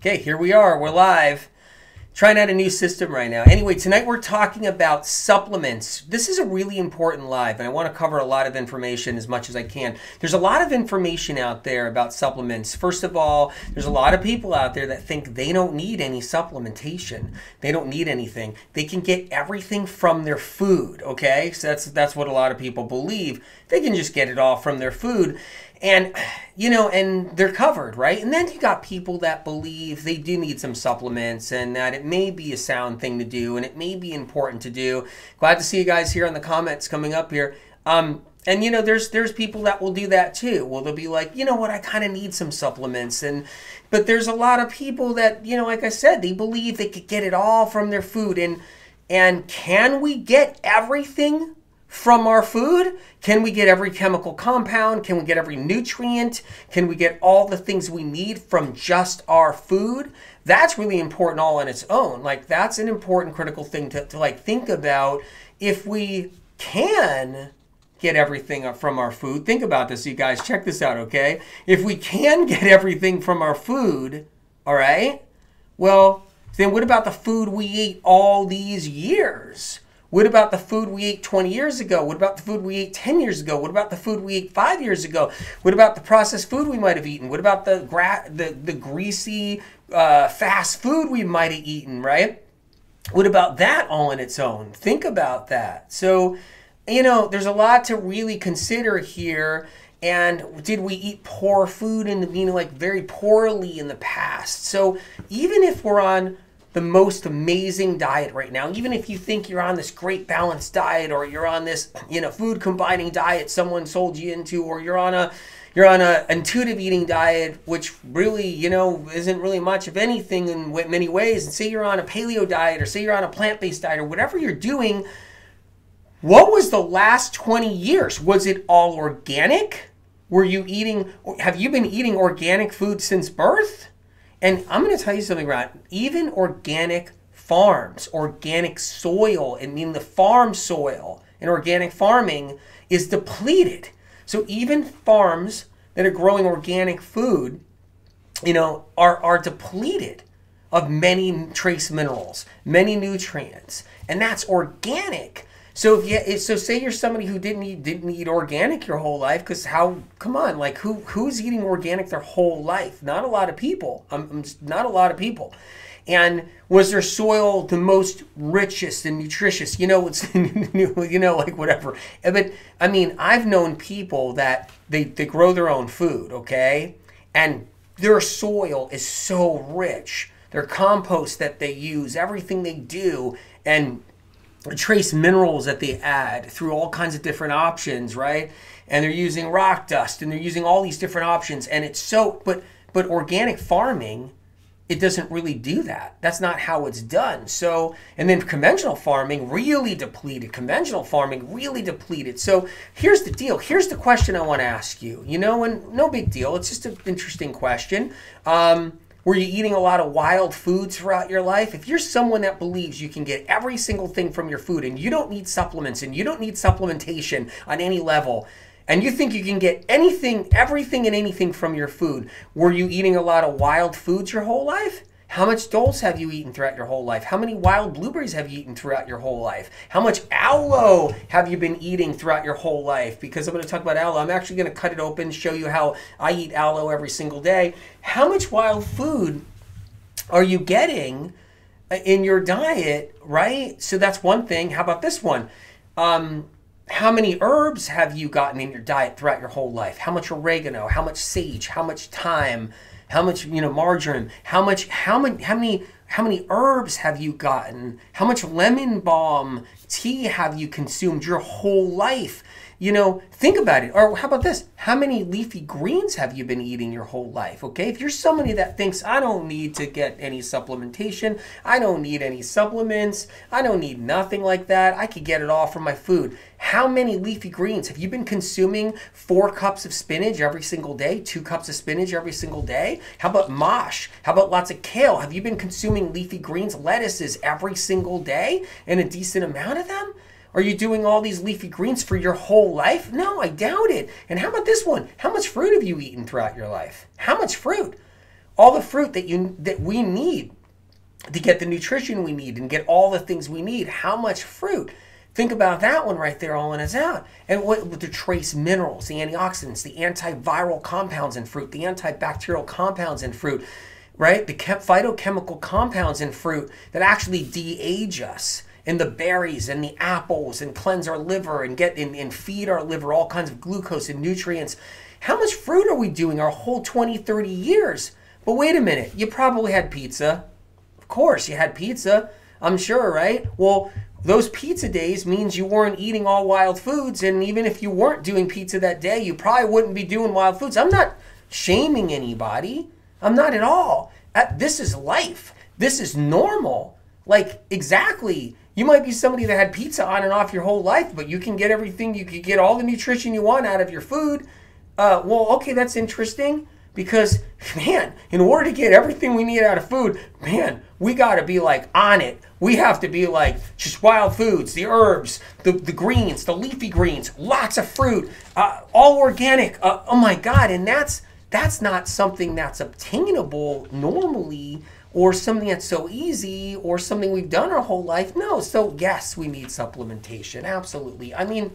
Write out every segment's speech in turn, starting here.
Okay, here we are. We're live. Trying out a new system right now. Anyway, tonight we're talking about supplements. This is a really important live, and I want to cover a lot of information as much as I can. There's a lot of information out there about supplements. First of all, there's a lot of people out there that think they don't need any supplementation. They don't need anything. They can get everything from their food, okay? So that's what a lot of people believe. They can just get it all from their food. And, and they're covered, right? And then you got people that believe they do need some supplements and that it may be a sound thing to do and it may be important to do. Glad to see you guys here in the comments coming up here. And, there's people that will do that too. Well, they'll be like, you know what, I kind of need some supplements. But there's a lot of people that, like I said, they believe they could get it all from their food. And can we get everything from our food? Can we get every chemical compound? Can we get every nutrient? Can we get all the things we need from just our food? That's really important all on its own. Like, that's an important critical thing to think about. If we can get everything from our food, think about this, you guys. Check this out, okay? If we can get everything from our food, all right, well, then what about the food we ate all these years? What about the food we ate 20 years ago? What about the food we ate 10 years ago? What about the food we ate 5 years ago? What about the processed food we might have eaten? What about the greasy fast food we might have eaten, right? What about that all on its own? Think about that. So, there's a lot to really consider here. And did we eat poor food and, very poorly in the past? So even if we're on the most amazing diet right now, even if you think you're on this great balanced diet, or you're on this, food combining diet someone sold you into, or you're on a intuitive eating diet, which really, isn't really much of anything in many ways, and say you're on a paleo diet, or say you're on a plant-based diet, or whatever you're doing, what was the last 20 years? Was it all organic? Have you been eating organic food since birth? And I'm going to tell you something, Ron. Even organic farms, organic soil, the farm soil in organic farming is depleted. So even farms that are growing organic food, are depleted of many trace minerals, many nutrients, and that's organic. So so say you're somebody who didn't eat organic your whole life, because come on, who's eating organic their whole life? Not a lot of people. Not a lot of people. And was their soil the most richest and nutritious? Whatever. But I've known people that they grow their own food, okay? And their soil is so rich. Their compost that they use, everything they do, and trace minerals that they add through all kinds of different options, right? And they're using rock dust, and they're using all these different options, and it's so, but organic farming, it doesn't really do that. That's not how it's done. So, and then conventional farming really depleted. So here's the deal. Here's the question I want to ask you, and no big deal. It's just an interesting question. Were you eating a lot of wild foods throughout your life? If you're someone that believes you can get every single thing from your food and you don't need supplements and you don't need supplementation on any level, and you think you can get everything and anything from your food, were you eating a lot of wild foods your whole life? How much dulse have you eaten throughout your whole life? How many wild blueberries have you eaten throughout your whole life? How much aloe have you been eating throughout your whole life? Because I'm going to talk about aloe. I'm actually going to cut it open, show you how I eat aloe every single day. How much wild food are you getting in your diet, right? So that's one thing. How about this one? How many herbs have you gotten in your diet throughout your whole life? How much oregano? How much sage? How much thyme? How much, marjoram? How many herbs have you gotten? How much lemon balm tea have you consumed your whole life? Think about it. Or how about this? How many leafy greens have you been eating your whole life? Okay, if you're somebody that thinks, I don't need to get any supplementation, I don't need any supplements, I don't need nothing like that, I could get it all from my food. How many leafy greens? Have you been consuming 4 cups of spinach every single day? 2 cups of spinach every single day? How about mosh? How about lots of kale? Have you been consuming leafy greens, lettuces every single day, and a decent amount of them? Are you doing all these leafy greens for your whole life? No, I doubt it. And how about this one? How much fruit have you eaten throughout your life? How much fruit? all the fruit that we need to get the nutrition we need and get all the things we need. How much fruit? Think about that one right there, all in its out. And with the trace minerals, the antioxidants, the antiviral compounds in fruit, the antibacterial compounds in fruit, right? The phytochemical compounds in fruit that actually de-age us, and the berries and the apples, and cleanse our liver and and feed our liver all kinds of glucose and nutrients. How much fruit are we doing our whole 20, 30 years? But wait a minute, you probably had pizza. Of course, you had pizza, I'm sure, right? Well, those pizza days means you weren't eating all wild foods, and even if you weren't doing pizza that day, you probably wouldn't be doing wild foods. I'm not shaming anybody. I'm not at all. This is life. This is normal. Like, exactly. You might be somebody that had pizza on and off your whole life, but you can get everything, you can get all the nutrition you want out of your food. Well, okay, that's interesting. Because, man, in order to get everything we need out of food, man, we got to be like on it. We have to be like just wild foods, the herbs, the greens, the leafy greens, lots of fruit, all organic. Oh my God, and that's not something that's obtainable normally, or something that's so easy, or something we've done our whole life. No, so yes, we need supplementation, absolutely. I mean,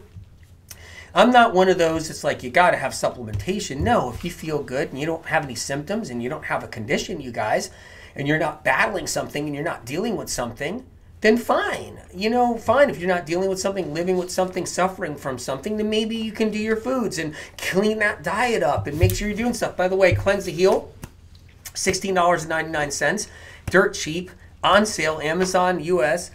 I'm not one of those that's like, you got to have supplementation. No, if you feel good and you don't have any symptoms and you don't have a condition, you guys, and you're not battling something and you're not dealing with something, then fine. You know, fine. If you're not dealing with something, living with something, suffering from something, then maybe you can do your foods and clean that diet up and make sure you're doing stuff. By the way, Cleanse to Heal, $16.99, dirt cheap, on sale, Amazon US.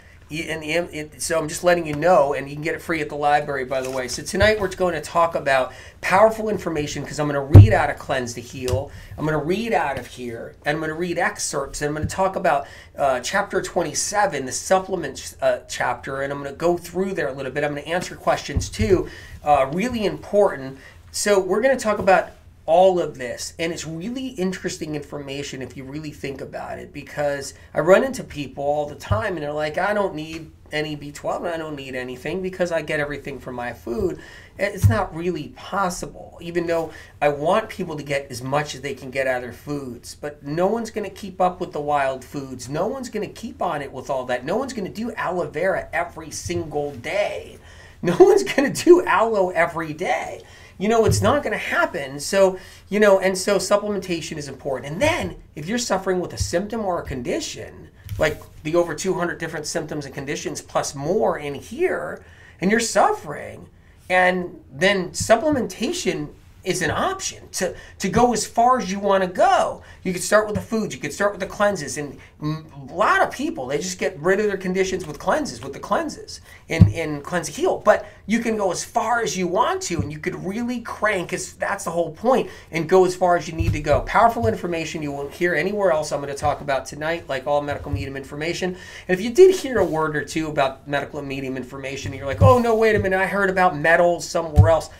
So I'm just letting you know, and you can get it free at the library, by the way. So tonight we're going to talk about powerful information, because I'm going to read out of Cleanse to Heal. I'm going to read out of here, and I'm going to read excerpts, and I'm going to talk about chapter 27, the supplements chapter, and I'm going to go through there a little bit. I'm going to answer questions too, really important. So we're going to talk about all of this, and it's really interesting information if you really think about it, because I run into people all the time and they're like, I don't need any B12 and I don't need anything because I get everything from my food. It's not really possible, even though I want people to get as much as they can get out of their foods, but no one's going to keep up with the wild foods. No one's going to keep on it with all that. No one's going to do aloe vera every single day. No one's going to do aloe every day. You know, it's not going to happen. So, you know, and so supplementation is important. And then if you're suffering with a symptom or a condition, like the over 200 different symptoms and conditions plus more in here, and you're suffering, and then supplementation is an option to go as far as you want to go. You could start with the foods, you could start with the cleanses, and a lot of people, they just get rid of their conditions with cleanses, with the cleanses in Cleanse to Heal. But you can go as far as you want to, and you could really crank, that's the whole point, and go as far as you need to go. Powerful information you won't hear anywhere else I'm going to talk about tonight, like all medical medium information. And if you did hear a word or two about medical medium information, and you're like, oh no, wait a minute, I heard about metals somewhere else.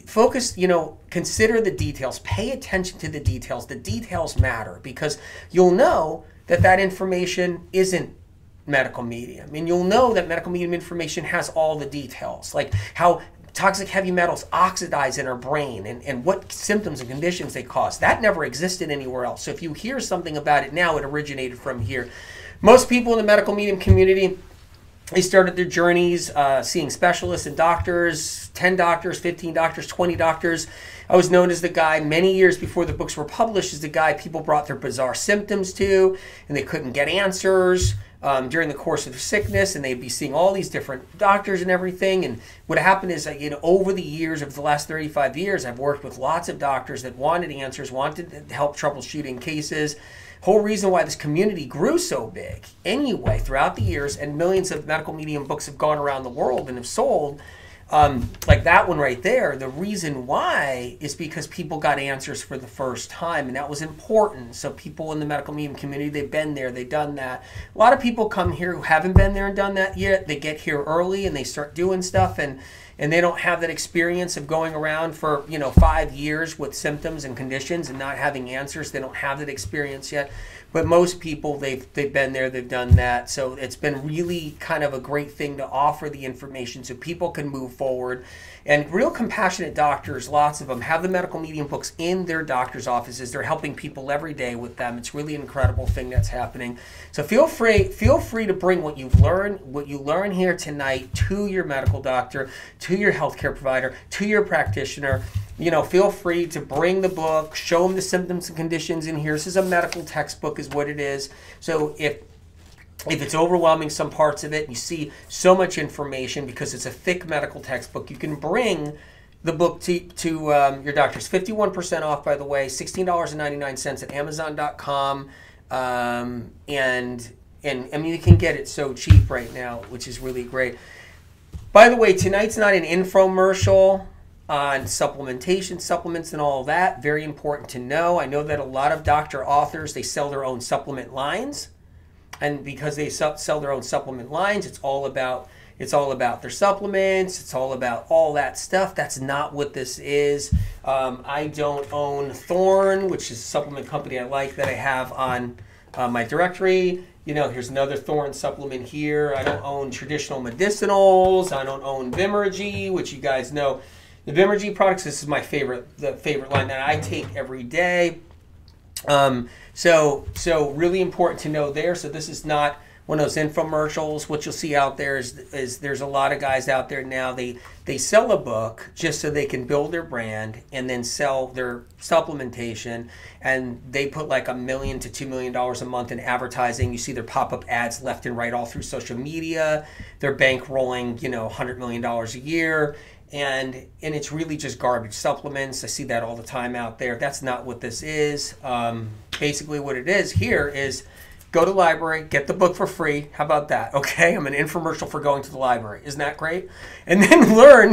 Focus, you know, consider the details. Pay attention to the details. The details matter, because you'll know that that information isn't medical medium. And you'll know that medical medium information has all the details, like how toxic heavy metals oxidize in our brain and what symptoms and conditions they cause. That never existed anywhere else. So if you hear something about it now, it originated from here. Most people in the medical medium community, they started their journeys seeing specialists and doctors, 10 doctors, 15 doctors, 20 doctors. I was known as the guy many years before the books were published as the guy people brought their bizarre symptoms to, and they couldn't get answers during the course of their sickness, and they'd be seeing all these different doctors and everything. And what happened is, you know, over the years, of the last 35 years, I've worked with lots of doctors that wanted answers, wanted help troubleshooting cases. Whole reason why this community grew so big anyway throughout the years, and millions of medical medium books have gone around the world and have sold, like that one right there. The reason why is because people got answers for the first time, and that was important. So people in the medical medium community, they've been there, they've done that. A lot of people come here who haven't been there and done that yet. They get here early and they start doing stuff, and and they don't have that experience of going around for 5 years with symptoms and conditions and not having answers. They don't have that experience yet. But most people, they've been there, they've done that. So it's been really kind of a great thing to offer the information so people can move forward. And real compassionate doctors, lots of them, have the medical medium books in their doctor's offices. They're helping people every day with them. It's really an incredible thing that's happening. So feel free to bring what you learn here tonight to your medical doctor, to your healthcare provider, to your practitioner. Feel free to bring the book, show them the symptoms and conditions in here. This is a medical textbook is what it is. So if it's overwhelming, some parts of it, you see so much information because it's a thick medical textbook, you can bring the book to your doctors. 51% off, by the way, $16.99 at Amazon.com. And I mean, you can get it so cheap right now, which is really great. By the way, tonight's not an infomercial on supplementation, supplements and all that. Very important to know. I know that a lot of doctor authors, they sell their own supplement lines. And because they sell their own supplement lines, it's all about their supplements. It's all about all that stuff. That's not what this is. I don't own Thorne, which is a supplement company I like that I have on my directory. Here's another Thorne supplement here. I don't own traditional medicinals. I don't own Vimergy, which you guys know. The Vimergy products, this is my favorite line that I take every day. So really important to know there. So this is not one of those infomercials. What you'll see out there is there's a lot of guys out there now. They sell a book just so they can build their brand and then sell their supplementation. And they put like $1 million to $2 million a month in advertising. You see their pop-up ads left and right all through social media. They're bankrolling, $100 million a year. And it's really just garbage supplements. I see that all the time out there. That's not what this is. Basically what it is here is go to the library, get the book for free. How about that? Okay, I'm an infomercial for going to the library. Isn't that great? And then learn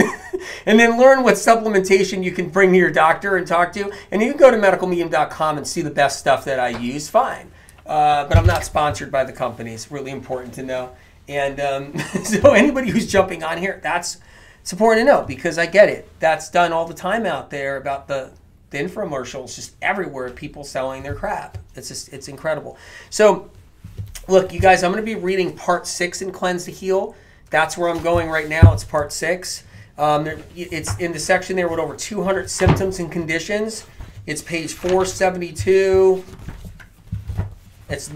what supplementation you can bring to your doctor and talk to. And you can go to medicalmedium.com and see the best stuff that I use. Fine. But I'm not sponsored by the company. It's really important to know. And so anybody who's jumping on here, it's important to know because I get it. That's done all the time out there about the infomercials, just everywhere, people selling their crap. It's incredible. So look, you guys, I'm going to be reading part 6 in Cleanse to Heal. That's where I'm going right now. It's part 6. It's in the section there with over 200 symptoms and conditions. It's page 472. It's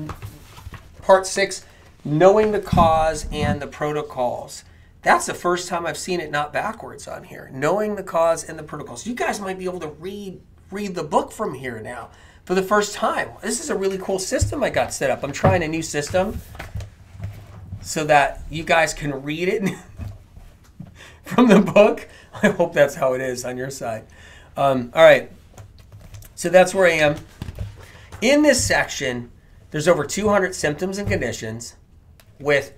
part 6, knowing the cause and the protocols. That's the first time I've seen it not backwards on here. Knowing the cause and the protocols. You guys might be able to read the book from here now for the first time. This is a really cool system I got set up. I'm trying a new system so that you guys can read it from the book. I hope that's how it is on your side. All right. So that's where I am. In this section, there's over 200 symptoms and conditions with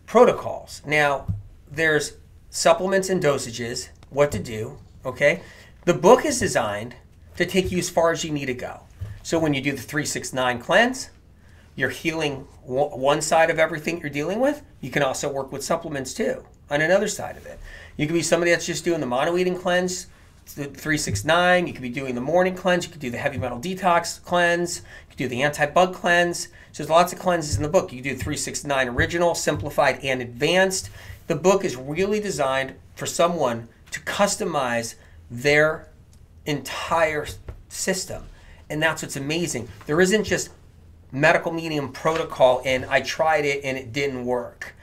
protocols. Now, there's supplements and dosages, what to do, okay? The book is designed to take you as far as you need to go. So when you do the 369 cleanse, you're healing one side of everything you're dealing with. You can also work with supplements too on another side of it. You could be somebody that's just doing the mono-eating cleanse, the 369. You could be doing the morning cleanse. You could do the heavy metal detox cleanse. You could do the anti-bug cleanse. So there's lots of cleanses in the book. You can do 369 original, simplified, and advanced. The book is really designed for someone to customize their entire system. And that's what's amazing. There isn't just medical medium protocol and I tried it and it didn't work.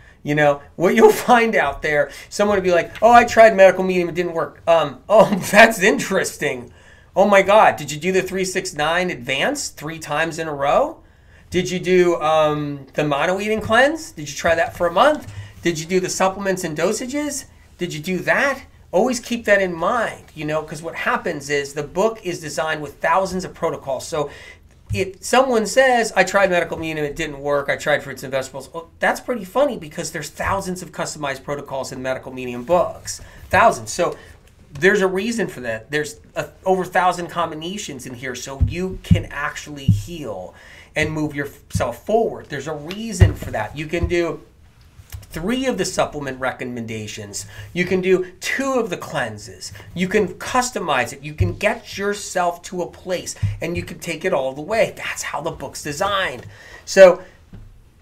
What you'll find out there, someone will be like, oh, I tried medical medium, it didn't work. Oh, that's interesting. Oh my God, did you do the 369 advanced 3 times in a row? Did you do the mono-eating cleanse? Did you try that for a month? Did you do the supplements and dosages? Did you do that? Always keep that in mind, because what happens is the book is designed with thousands of protocols. So if someone says, I tried medical medium, it didn't work, I tried fruits and vegetables, well, that's pretty funny because there's thousands of customized protocols in medical medium books. Thousands. So there's a reason for that. There's over 1,000 combinations in here so you can actually heal and move yourself forward. There's a reason for that. You can do 3 of the supplement recommendations. You can do 2 of the cleanses. You can customize it. You can get yourself to a place and you can take it all the way. That's how the book's designed. So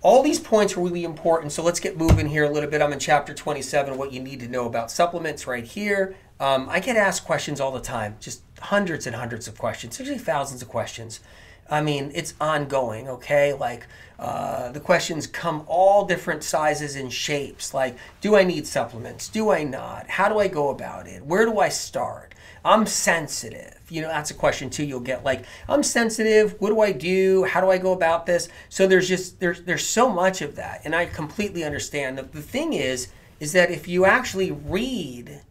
all these points are really important. So let's get moving here a little bit. I'm in chapter 27, what you need to know about supplements right here. I get asked questions all the time, just hundreds and hundreds of questions, usually thousands of questions. I mean, it's ongoing, okay? Like, the questions come all different sizes and shapes. Like, do I need supplements? Do I not? How do I go about it? Where do I start? I'm sensitive. You know, that's a question too you'll get. Like, I'm sensitive. What do I do? How do I go about this? So there's so much of that. And I completely understand. The thing is that if you actually read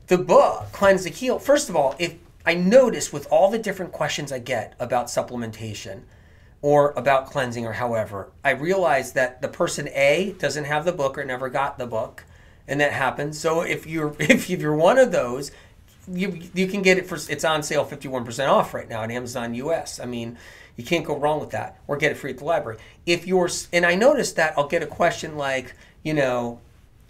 the book, Cleanse to Heal, first of all, if I notice with all the different questions I get about supplementation or about cleansing or however, I realize that the person A doesn't have the book or never got the book, and that happens. So if you're one of those, you can get it for, it's on sale 51% off right now at Amazon US. I mean, you can't go wrong with that, or get it free at the library. If you're, and I noticed that I'll get a question like, you know,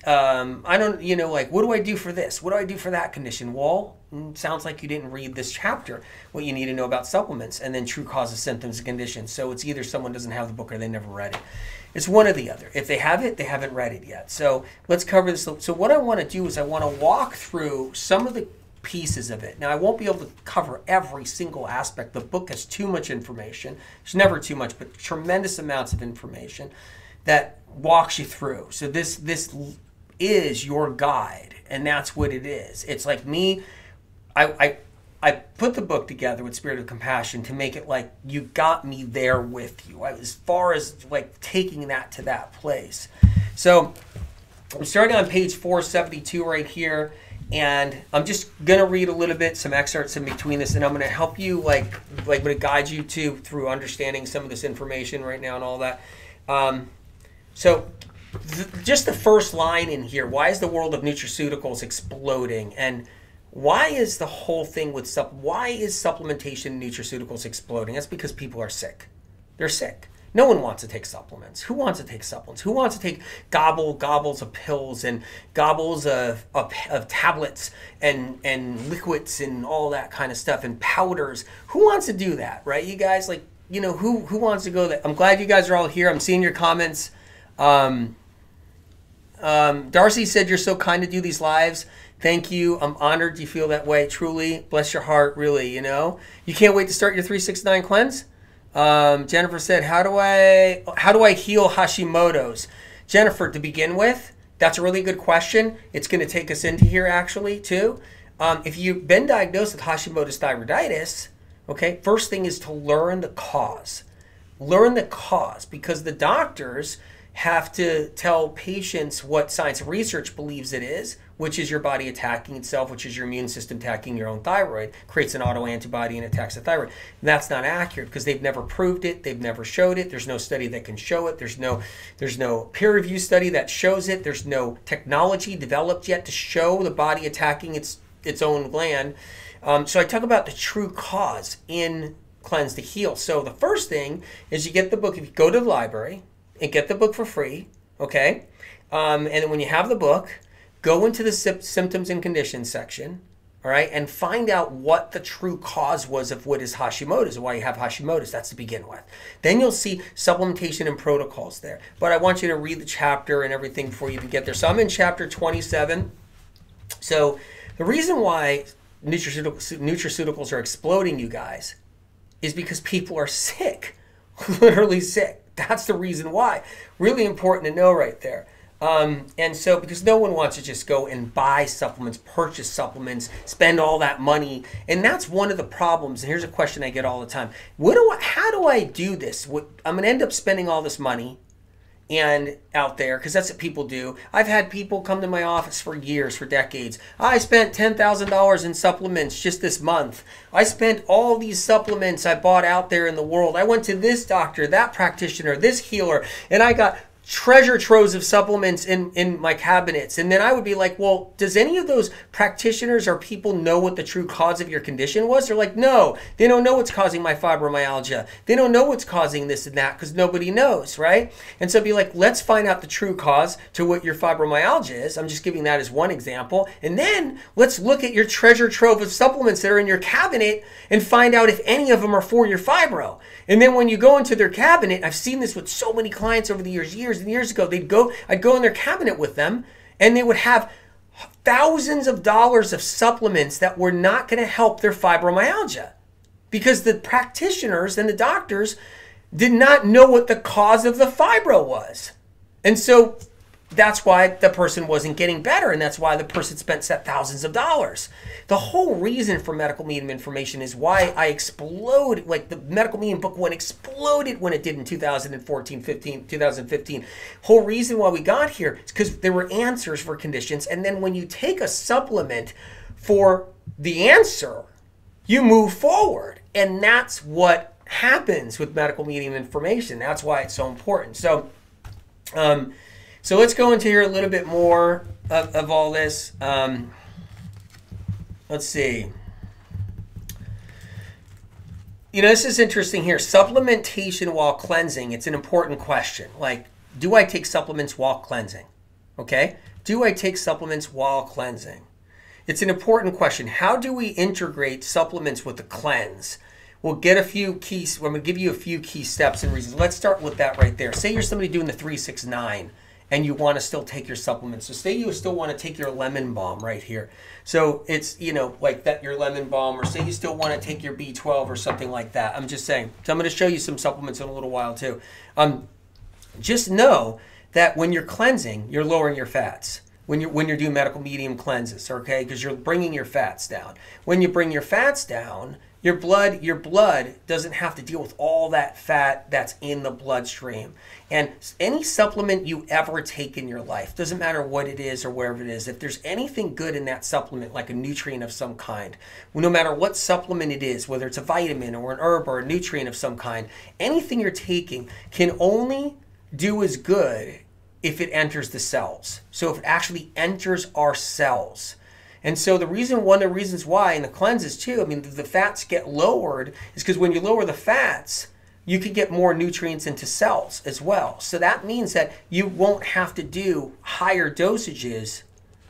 I don't, you know, like, what do I do for this? What do I do for that condition? Well, sounds like you didn't read this chapter, what you need to know about supplements, and then true causes, symptoms, and conditions. So it's either someone doesn't have the book or they never read it. It's one or the other. If they have it, they haven't read it yet. So let's cover this. So what I want to do is I want to walk through some of the pieces of it. Now, I won't be able to cover every single aspect. The book has too much information. There's never too much, but tremendous amounts of information that walks you through. So this is your guide, and that's what it is. It's like me, I put the book together with Spirit of Compassion to make it like you got me there with you, as far as like taking that to that place. So I'm starting on page 472 right here, and I'm just gonna read a little bit, some excerpts in between this, and I'm gonna help you like I'm gonna guide you through understanding some of this information right now and all that. So just the first line in here, why is the world of nutraceuticals exploding? And why is the whole thing with why is supplementation and nutraceuticals exploding? That's because people are sick. They're sick. No one wants to take supplements. Who wants to take supplements? Who wants to take gobbles of pills and gobbles of tablets and liquids and all that kind of stuff and powders? Who wants to do that, right? You guys, like, you know, who wants to go there? I'm glad you guys are all here. I'm seeing your comments. Darcy said, you're so kind to do these lives. Thank you. I'm honored you feel that way. Truly. Bless your heart, really, you know. You can't wait to start your 369 cleanse? Jennifer said, how do I heal Hashimoto's? Jennifer, to begin with, that's a really good question. It's going to take us into here, actually, too. If you've been diagnosed with Hashimoto's thyroiditis, okay, first thing is to learn the cause. Learn the cause, because the doctors have to tell patients what science and research believes it is, which is your body attacking itself, which is your immune system attacking your own thyroid, creates an autoantibody and attacks the thyroid. And that's not accurate because they've never proved it. They've never showed it. There's no study that can show it. There's no peer review study that shows it. There's no technology developed yet to show the body attacking its own gland. So I talk about the true cause in Cleanse to Heal. So the first thing is you get the book. If you go to the library and get the book for free, okay? And then when you have the book, go into the symptoms and conditions section, all right, and find out what the true cause was of what is Hashimoto's, or why you have Hashimoto's. That's to begin with. Then you'll see supplementation and protocols there. But I want you to read the chapter and everything before you even get there. So I'm in chapter 27. So the reason why nutraceuticals are exploding, you guys, is because people are sick, literally sick. That's the reason why. Really important to know right there. And so, because no one wants to just go and buy supplements, purchase supplements, spend all that money. And that's one of the problems. And here's a question I get all the time. How do I do this? I'm going to end up spending all this money and out there, because that's what people do. I've had people come to my office for years, for decades. I spent $10,000 in supplements just this month. I spent all these supplements I bought out there in the world. I went to this doctor, that practitioner, this healer, and I got treasure troves of supplements in my cabinets. And then I would be like, well, does any of those practitioners or people know what the true cause of your condition was? They're like, no, they don't know what's causing my fibromyalgia. They don't know what's causing this and that because nobody knows, right? And so be like, let's find out the true cause to what your fibromyalgia is. I'm just giving that as one example. And then let's look at your treasure trove of supplements that are in your cabinet and find out if any of them are for your fibro. And then when you go into their cabinet, I've seen this with so many clients over the years and years ago, I'd go in their cabinet with them and they would have thousands of dollars of supplements that were not going to help their fibromyalgia because the practitioners and the doctors did not know what the cause of the fibro was. And so that's why the person wasn't getting better, and that's why the person spent thousands of dollars. The whole reason for medical medium information is why I exploded, like the medical medium book one exploded when it did in 2015. Whole reason why we got here is because there were answers for conditions, and then when you take a supplement for the answer, you move forward, and that's what happens with medical medium information. That's why it's so important. So let's go into here a little bit more of all this. Let's see. You know, this is interesting here. Supplementation while cleansing. It's an important question. Like, do I take supplements while cleansing? Okay? Do I take supplements while cleansing? It's an important question. How do we integrate supplements with the cleanse? We'll get a few keys. I'm going to give you a few key steps and reasons. Let's start with that right there. Say you're somebody doing the 3-6-9. And you want to still take your supplements. So say you still want to take your lemon balm right here. So it's, you know, like that, your lemon balm, or say you still want to take your B12 or something like that. I'm just saying. So I'm going to show you some supplements in a little while too. Just know that when you're cleansing, you're lowering your fats. When you're doing medical medium cleanses, okay? Because you're bringing your fats down. When you bring your fats down, your blood doesn't have to deal with all that fat that's in the bloodstream. And any supplement you ever take in your life, doesn't matter what it is or wherever it is, if there's anything good in that supplement, like a nutrient of some kind, no matter what supplement it is, whether it's a vitamin or an herb or a nutrient of some kind, anything you're taking can only do as good if it enters the cells. So if it actually enters our cells. And so one of the reasons why in the cleanses too, I mean, the fats get lowered is because when you lower the fats, you can get more nutrients into cells as well. So that means that you won't have to do higher dosages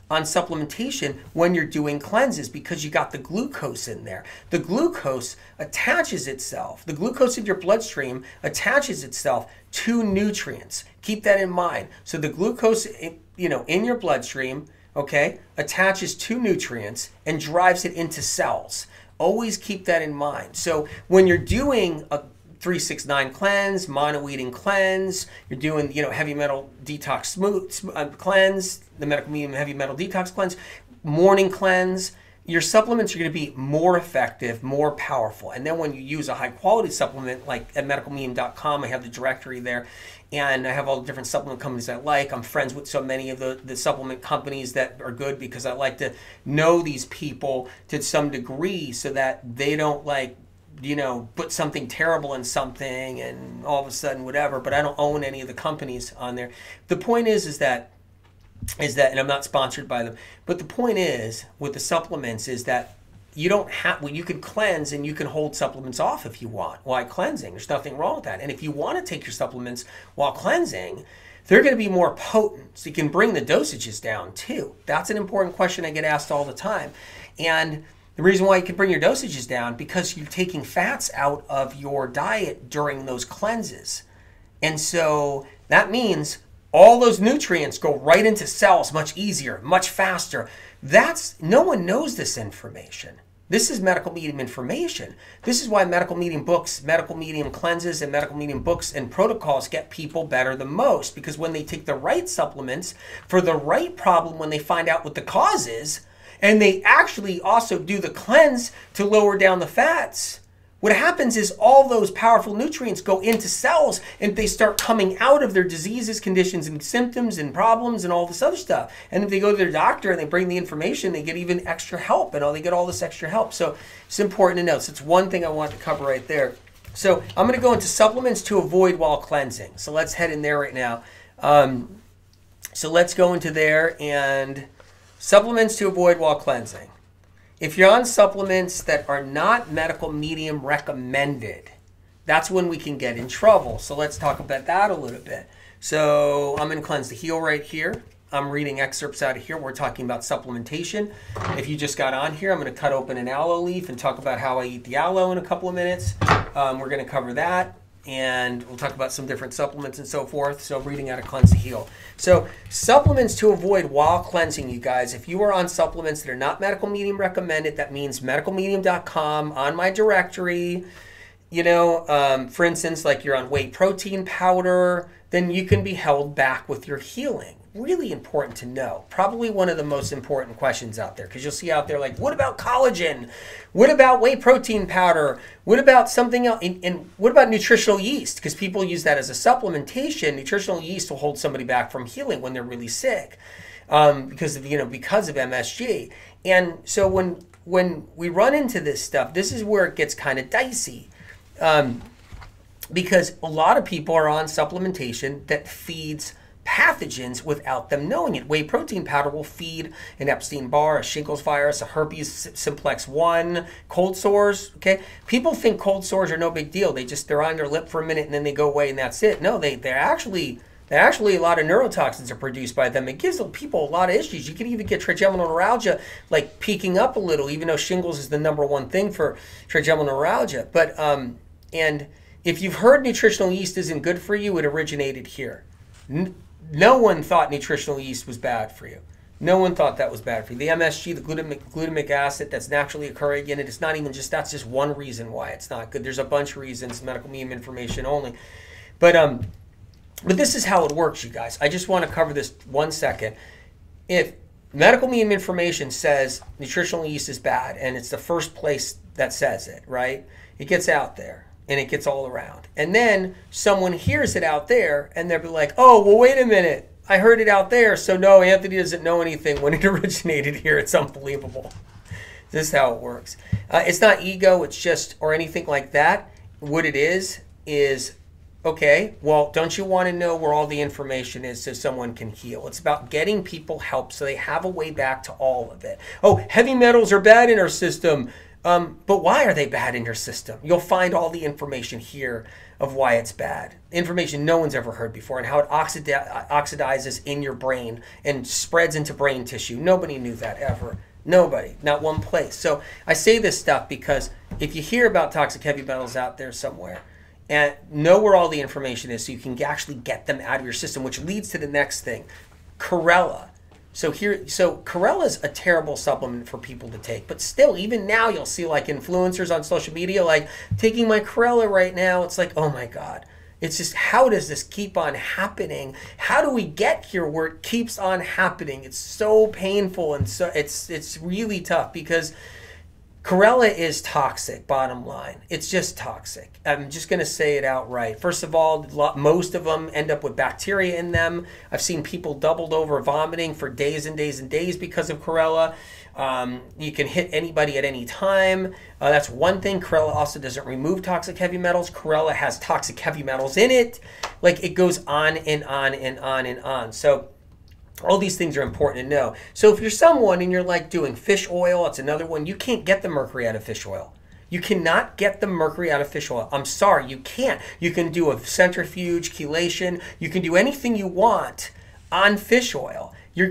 on supplementation when you're doing cleanses because you got the glucose in there. The glucose attaches itself. The glucose in your bloodstream attaches itself to nutrients. Keep that in mind. So the glucose, in your bloodstream, okay, attaches to nutrients and drives it into cells. Always keep that in mind. So when you're doing a 3-6-9 cleanse, mono-eating cleanse, you're doing, heavy metal detox cleanse, the medical medium heavy metal detox cleanse, morning cleanse, your supplements are going to be more effective, more powerful. And then when you use a high quality supplement, like at medicalmedium.com, I have the directory there, and I have all the different supplement companies I like. I'm friends with so many of the supplement companies that are good because I like to know these people to some degree so that they don't put something terrible in something and all of a sudden whatever, but I don't own any of the companies on there. The point is that, and I'm not sponsored by them, but the point is with the supplements is that you don't have, you can cleanse and you can hold supplements off if you want while cleansing. There's nothing wrong with that. And if you want to take your supplements while cleansing, they're going to be more potent. So you can bring the dosages down too. That's an important question I get asked all the time. And the reason why you can bring your dosages down, because you're taking fats out of your diet during those cleanses. And so that means all those nutrients go right into cells much easier, much faster. No one knows this information. This is medical medium information. This is why medical medium books, medical medium cleanses, and medical medium books and protocols get people better the most. Because when they take the right supplements for the right problem, when they find out what the cause is, and they actually also do the cleanse to lower down the fats, what happens is all those powerful nutrients go into cells and they start coming out of their diseases, conditions, and symptoms and problems and all this other stuff. And if they go to their doctor and they bring the information, they get even extra help and they get all this extra help. So it's important to know. So it's one thing I want to cover right there. So I'm going to go into supplements to avoid while cleansing. So let's head in there right now. So let's go into there. And supplements to avoid while cleansing. If you're on supplements that are not medical medium recommended, that's when we can get in trouble. So let's talk about that a little bit. So I'm in Cleanse the Heal right here. I'm reading excerpts out of here. We're talking about supplementation. If you just got on here, I'm going to cut open an aloe leaf and talk about how I eat the aloe in a couple of minutes. We're going to cover that. And we'll talk about some different supplements and so forth. So reading out of Cleanse to Heal. So supplements to avoid while cleansing, you guys. If you are on supplements that are not medical medium recommended, that means medicalmedium.com on my directory. You know, for instance, like you're on whey protein powder, then you can be held back with your healing. Really important to know. Probably one of the most important questions out there, because you'll see out there like, what about collagen? What about whey protein powder? What about something else? And what about nutritional yeast? Because people use that as a supplementation. Nutritional yeast will hold somebody back from healing when they're really sick, because of MSG. And so when we run into this stuff, this is where it gets kind of dicey. Because a lot of people are on supplementation that feeds pathogens without them knowing it. Whey protein powder will feed an Epstein-Barr, a shingles virus, a herpes simplex 1, cold sores. Okay, people think cold sores are no big deal. They're on their lip for a minute and then they go away and that's it. No, they're actually a lot of neurotoxins are produced by them. It gives people a lot of issues. You can even get trigeminal neuralgia like peaking up a little, even though shingles is the #1 thing for trigeminal neuralgia. But and if you've heard nutritional yeast isn't good for you, it originated here. No one thought nutritional yeast was bad for you. No one thought that was bad for you. The MSG, the glutamic acid that's naturally occurring in it, it's not even just, that's just one reason why it's not good. There's a bunch of reasons, medical medium information only. But this is how it works, you guys. I just want to cover this 1 second. If medical medium information says nutritional yeast is bad, and it's the first place that says it, right? It gets out there. And it gets all around. And then someone hears it out there and they'll be like, oh, well, wait a minute. I heard it out there. So no, Anthony doesn't know anything when it originated here. It's unbelievable. This is how it works. It's not ego. It's just, or anything like that. What it is, okay, well, don't you want to know where all the information is so someone can heal? It's about getting people help so they have a way back to all of it. Oh, heavy metals are bad in our system. But why are they bad in your system? You'll find all the information here of why it's bad. Information no one's ever heard before, and how it oxidizes in your brain and spreads into brain tissue. Nobody knew that ever. Nobody. Not one place. So I say this stuff because if you hear about toxic heavy metals out there somewhere, and know where all the information is so you can actually get them out of your system, which leads to the next thing. Chlorella. So Chlorella is a terrible supplement for people to take, but still, even now, you'll see like influencers on social media, like taking my Chlorella right now. It's like, oh my God, it's just, how does this keep on happening? How do we get here where it keeps on happening? It's so painful, and so it's really tough because Chlorella is toxic, bottom line. It's just toxic. I'm just going to say it outright. First of all, most of them end up with bacteria in them. I've seen people doubled over vomiting for days and days and days because of Chlorella. You can hit anybody at any time. That's one thing. Chlorella also doesn't remove toxic heavy metals. Chlorella has toxic heavy metals in it. Like, it goes on and on and on and on. So all these things are important to know. So if you're someone and you're like doing fish oil, it's another one. You can't get the mercury out of fish oil. You cannot get the mercury out of fish oil. I'm sorry, you can't. You can do a centrifuge, chelation. You can do anything you want on fish oil. You're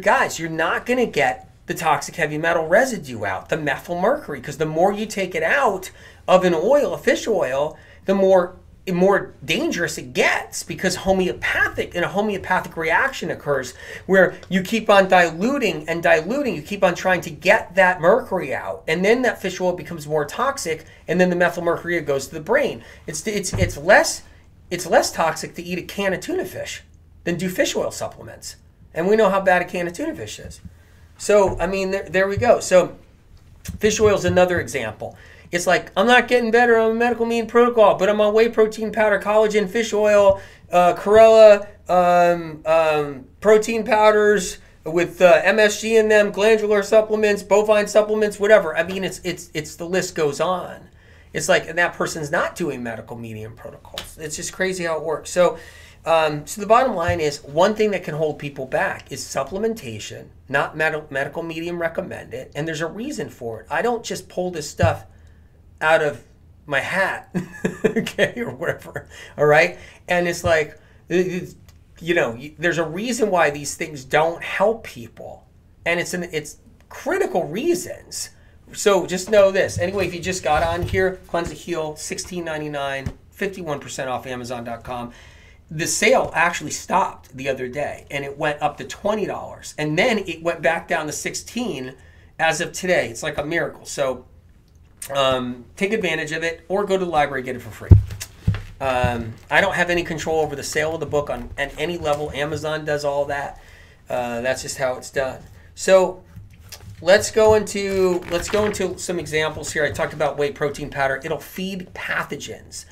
not going to get the toxic heavy metal residue out, the methyl mercury, because the more you take it out of an oil, a fish oil, the more dangerous it gets, because a homeopathic reaction occurs where you keep on diluting and diluting, you keep on trying to get that mercury out, and then that fish oil becomes more toxic, and then the methyl mercury goes to the brain. It's less toxic to eat a can of tuna fish than do fish oil supplements, and we know how bad a can of tuna fish is. So I mean, there we go. So fish oil is another example. It's like, I'm not getting better on a medical medium protocol, but I'm on whey protein powder, collagen, fish oil, Chlorella, protein powders with MSG in them, glandular supplements, bovine supplements, whatever. I mean, it's the list goes on. It's like, and that person's not doing medical medium protocols. It's just crazy how it works. So So the bottom line is, one thing that can hold people back is supplementation, not medical medium recommended, and there's a reason for it. I don't just pull this stuff out of my hat, okay, or whatever, all right? And it's like, you know, there's a reason why these things don't help people, and it's critical reasons. So just know this. Anyway, if you just got on here, Cleanse and Heal, $16.99, 51% off Amazon.com. The sale actually stopped the other day, and it went up to $20, and then it went back down to $16 as of today. It's like a miracle. So take advantage of it, or go to the library and get it for free. I don't have any control over the sale of the book on at any level. Amazon does all that. That's just how it's done. So let's go into some examples here. I talked about whey protein powder. It'll feed pathogens.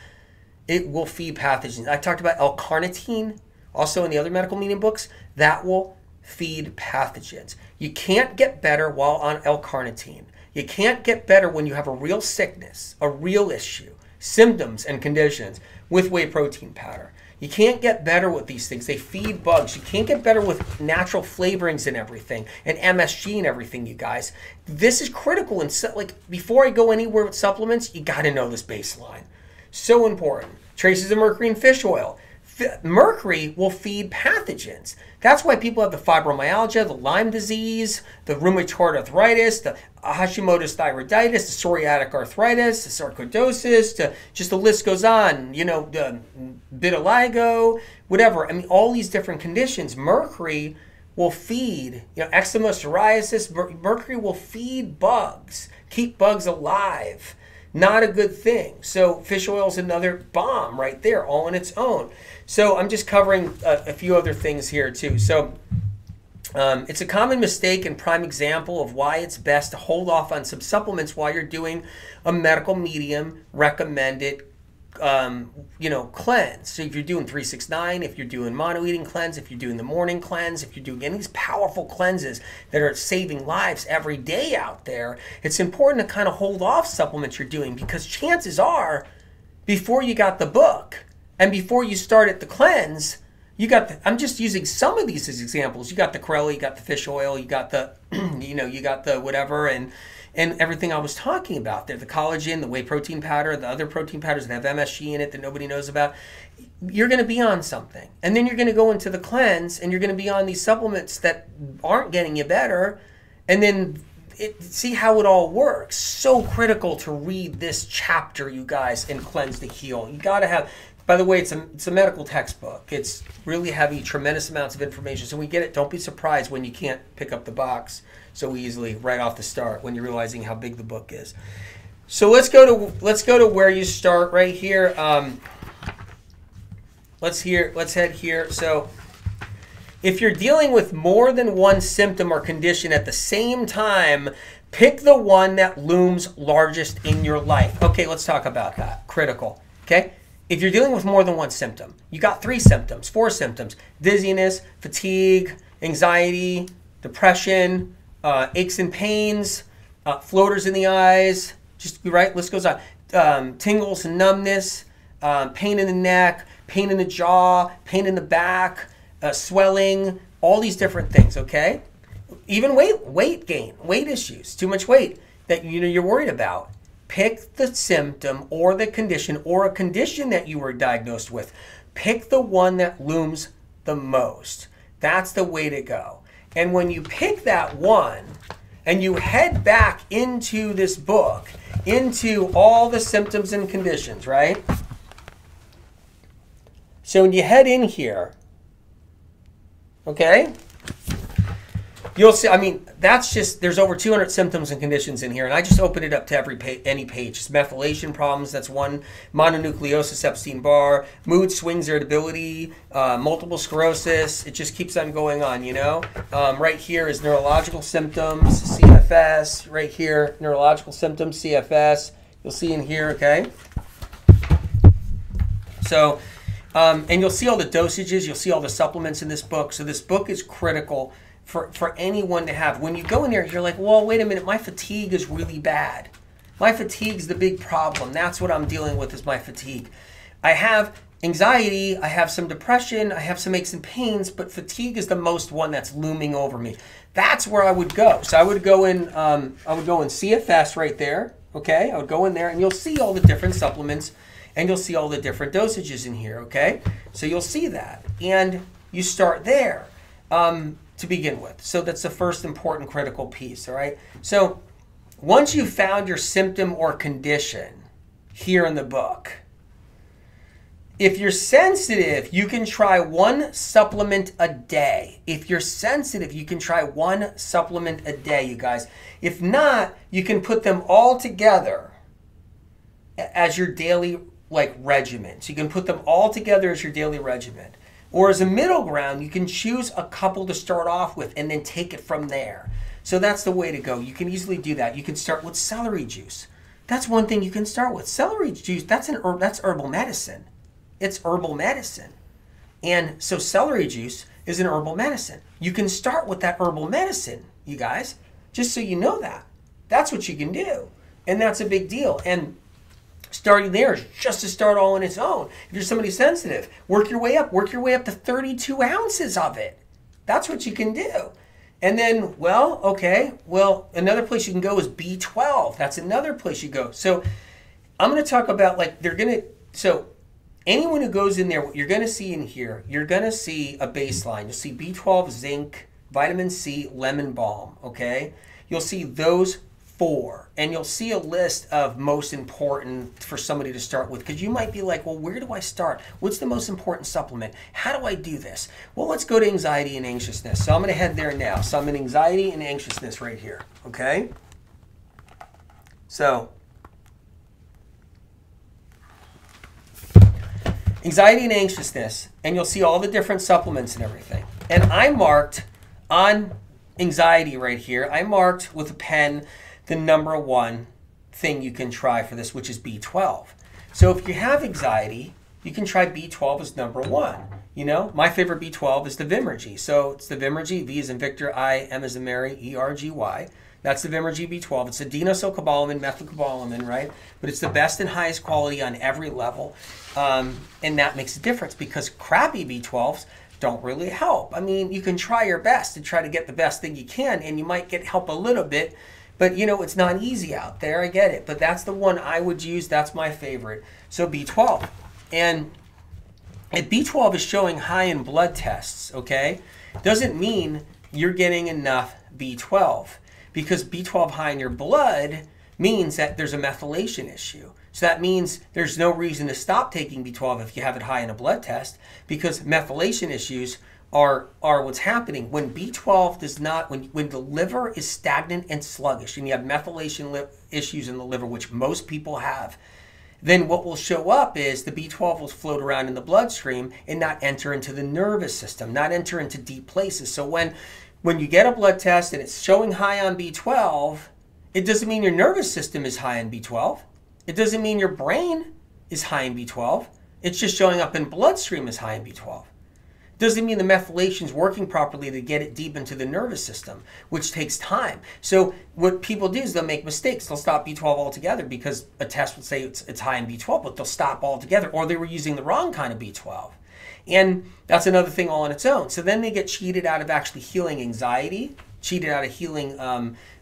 It will feed pathogens. I talked about L-carnitine, also in the other medical medium books. That will feed pathogens. You can't get better while on L-carnitine. You can't get better when you have a real sickness, a real issue, symptoms and conditions with whey protein powder. You can't get better with these things. They feed bugs. You can't get better with natural flavorings and everything, and MSG and everything, you guys. This is critical. And so, like, before I go anywhere with supplements, you got to know this baseline. So important. Traces of mercury in fish oil. Mercury will feed pathogens. That's why people have the fibromyalgia, the Lyme disease, the rheumatoid arthritis, the Hashimoto's thyroiditis, the psoriatic arthritis, the sarcoidosis, just the list goes on, you know, the vitiligo, whatever. I mean, all these different conditions, mercury will feed, you know, eczema, psoriasis, mercury will feed bugs, keep bugs alive. Not a good thing. So fish oil is another bomb right there, all on its own. So I'm just covering a few other things here too. So it's a common mistake and prime example of why it's best to hold off on some supplements while you're doing a medical medium recommended cleanse. So if you're doing 369, if you're doing mono eating cleanse, if you're doing the morning cleanse, if you're doing any of these powerful cleanses that are saving lives every day out there, it's important to kind of hold off supplements you're doing, because chances are, before you got the book and before you started the cleanse, you got the, I'm just using some of these as examples. You got the chlorella, you got the fish oil, you got the, you got the whatever, and everything I was talking about there, the collagen, the whey protein powder, the other protein powders that have MSG in it that nobody knows about. You're going to be on something. And then you're going to go into the cleanse, and you're going to be on these supplements that aren't getting you better. And then see how it all works. So critical to read this chapter, you guys, in Cleanse to Heal. You got to have, by the way, it's a medical textbook. It's really heavy, tremendous amounts of information. So we get it. Don't be surprised when you can't pick up the box so easily right off the start when you're realizing how big the book is. So let's go to where you start right here. Let's head here. So if you're dealing with more than one symptom or condition at the same time, pick the one that looms largest in your life. Okay, let's talk about that. Critical. Okay? If you're dealing with more than one symptom, you got 3 symptoms, 4 symptoms: dizziness, fatigue, anxiety, depression, aches and pains, floaters in the eyes, just right, list goes on. Tingles and numbness, pain in the neck, pain in the jaw, pain in the back, swelling, all these different things, okay? Even weight gain, weight issues, too much weight that you're worried about. Pick the symptom or the condition or a condition that you were diagnosed with. Pick the one that looms the most. That's the way to go. And when you pick that one and you head back into this book, into all the symptoms and conditions, right? So when you head in here, okay, you'll see, I mean, that's just, there's over 200 symptoms and conditions in here, and I just open it up to any page. It's methylation problems, that's one. Mononucleosis, Epstein-Barr, mood swings, irritability, multiple sclerosis. It just keeps on going on, you know. Right here is neurological symptoms, CFS. Right here, neurological symptoms, CFS. You'll see in here, okay. So, and you'll see all the dosages. You'll see all the supplements in this book. So this book is critical for anyone to have. When you go in there, you're like, well, wait a minute, my fatigue is really bad. My fatigue's the big problem. That's what I'm dealing with, is my fatigue. I have Anxiety, I have some depression, I have some aches and pains, but fatigue is the most one that's looming over me. That's where I would go. So I would go in CFS right there, okay? I would go in there and you'll see all the different supplements and you'll see all the different dosages in here, okay? So you'll see that. And you start there to begin with. So that's the first important critical piece, all right? So once you've found your symptom or condition here in the book, if you're sensitive, you can try one supplement a day. If you're sensitive, you can try one supplement a day, you guys. If not, you can put them all together as your daily regimen. So you can put them all together as your daily regimen. Or as a middle ground, you can choose a couple to start off with and then take it from there. So that's the way to go. You can easily do that. You can start with celery juice. That's one thing you can start with. Celery juice, that's herbal medicine. It's herbal medicine. And so celery juice is an herbal medicine. You can start with that herbal medicine, you guys, just so you know that. That's what you can do. And that's a big deal. And starting there is just to start all on its own. If you're somebody sensitive, work your way up to 32 ounces of it. That's what you can do. And then, another place you can go is B12. That's another place you go. So I'm going to talk about anyone who goes in there, what you're going to see in here, you're going to see a baseline. You'll see B12, zinc, vitamin C, lemon balm, okay? You'll see those 4, and you'll see a list of most important for somebody to start with, because you might be like, well, where do I start? What's the most important supplement? How do I do this? Well, let's go to anxiety and anxiousness. So I'm going to head there now. So I'm in anxiety and anxiousness right here, okay? So anxiety and anxiousness, and you'll see all the different supplements and everything. And I marked on anxiety right here, I marked with a pen the number 1 thing you can try for this, which is B12. So if you have anxiety, you can try B12 as number 1. You know, my favorite B12 is the Vimergy. So it's the Vimergy, V as in Victor, I, M as in Mary, ERGY. That's the Vimergy B12. It's a dinosylcobalamin, methylcobalamin, right? But it's the best and highest quality on every level. And that makes a difference because crappy B12s don't really help. I mean, you can try your best to try to get the best thing you can, and you might get help a little bit, but you know, it's not easy out there. I get it. But that's the one I would use. That's my favorite. So B12. And if B12 is showing high in blood tests, okay, doesn't mean you're getting enough B12. Because B12 high in your blood means that there's a methylation issue. So that means there's no reason to stop taking B12 if you have it high in a blood test, because methylation issues are what's happening. When B12 does not, when the liver is stagnant and sluggish and you have methylation issues in the liver, which most people have, then what will show up is the B12 will float around in the bloodstream and not enter into the nervous system, not enter into deep places. So when you get a blood test and it's showing high on B12, it doesn't mean your nervous system is high in B12. It doesn't mean your brain is high in B12. It's just showing up in bloodstream as high in B12. It doesn't mean the methylation is working properly to get it deep into the nervous system, which takes time. So what people do is they'll make mistakes. They'll stop B12 altogether because a test will say it's high in B12, but they'll stop altogether, or they were using the wrong kind of B12. And that's another thing all on its own. So then they get cheated out of actually healing anxiety, cheated out of healing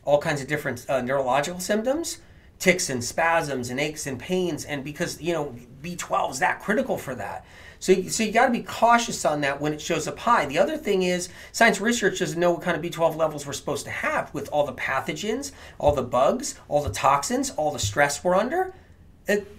all kinds of different neurological symptoms, tics and spasms and aches and pains. And because, you know, B12 is that critical for that. So you got to be cautious on that when it shows up high. The other thing is science research doesn't know what kind of B12 levels we're supposed to have with all the pathogens, all the bugs, all the toxins, all the stress we're under.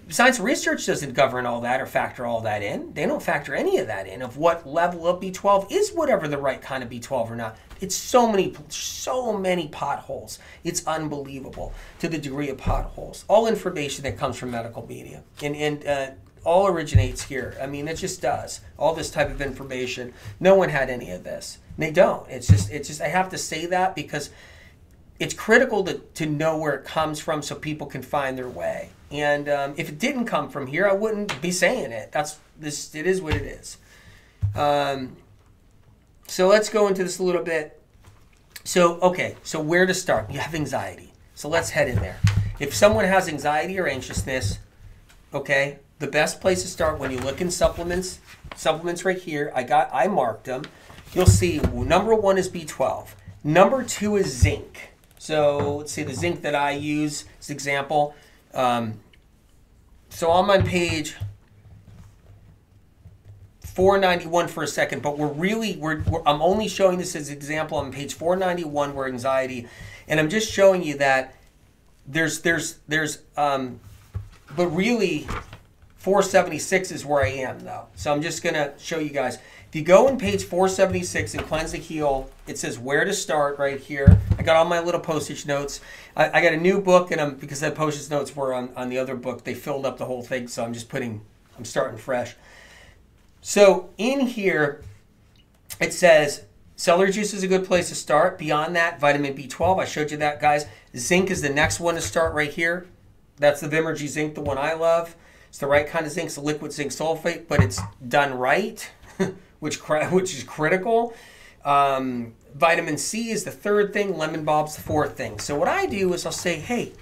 Science research doesn't govern all that or factor all that in. They don't factor any of that in, of what level of B12 is whatever the right kind of B12 or not. It's so many potholes. It's unbelievable to the degree of potholes. All information that comes from medical media and all originates here. I mean, it just does. All this type of information. No one had any of this. They don't. It's just I have to say that because it's critical to know where it comes from so people can find their way. And if it didn't come from here, I wouldn't be saying it. It is what it is. So let's go into this a little bit. So where to start? You have anxiety. So let's head in there. If someone has anxiety or anxiousness, okay, the best place to start when you look in supplements right here, I marked them. You'll see number 1 is B12. Number 2 is zinc. So let's see, the zinc that I use as an example. So I'm on page 491 for a second, but I'm only showing this as an example on page 491 where anxiety, and I'm just showing you that but really 476 is where I am though. So I'm just gonna show you guys. If you go on page 476 and Cleanse the Heal, it says where to start right here. I got all my little postage notes. I got a new book, and because the postage notes were on the other book, they filled up the whole thing, so I'm starting fresh. So in here, it says celery juice is a good place to start. Beyond that, vitamin B12, I showed you that, guys. Zinc is the next one to start right here. That's the Vimergy zinc, the one I love. It's the right kind of zinc. It's a liquid zinc sulfate, but it's done right, which is critical. Vitamin C is the third thing. Lemon balm's the fourth thing. So what I do is I'll say, hey,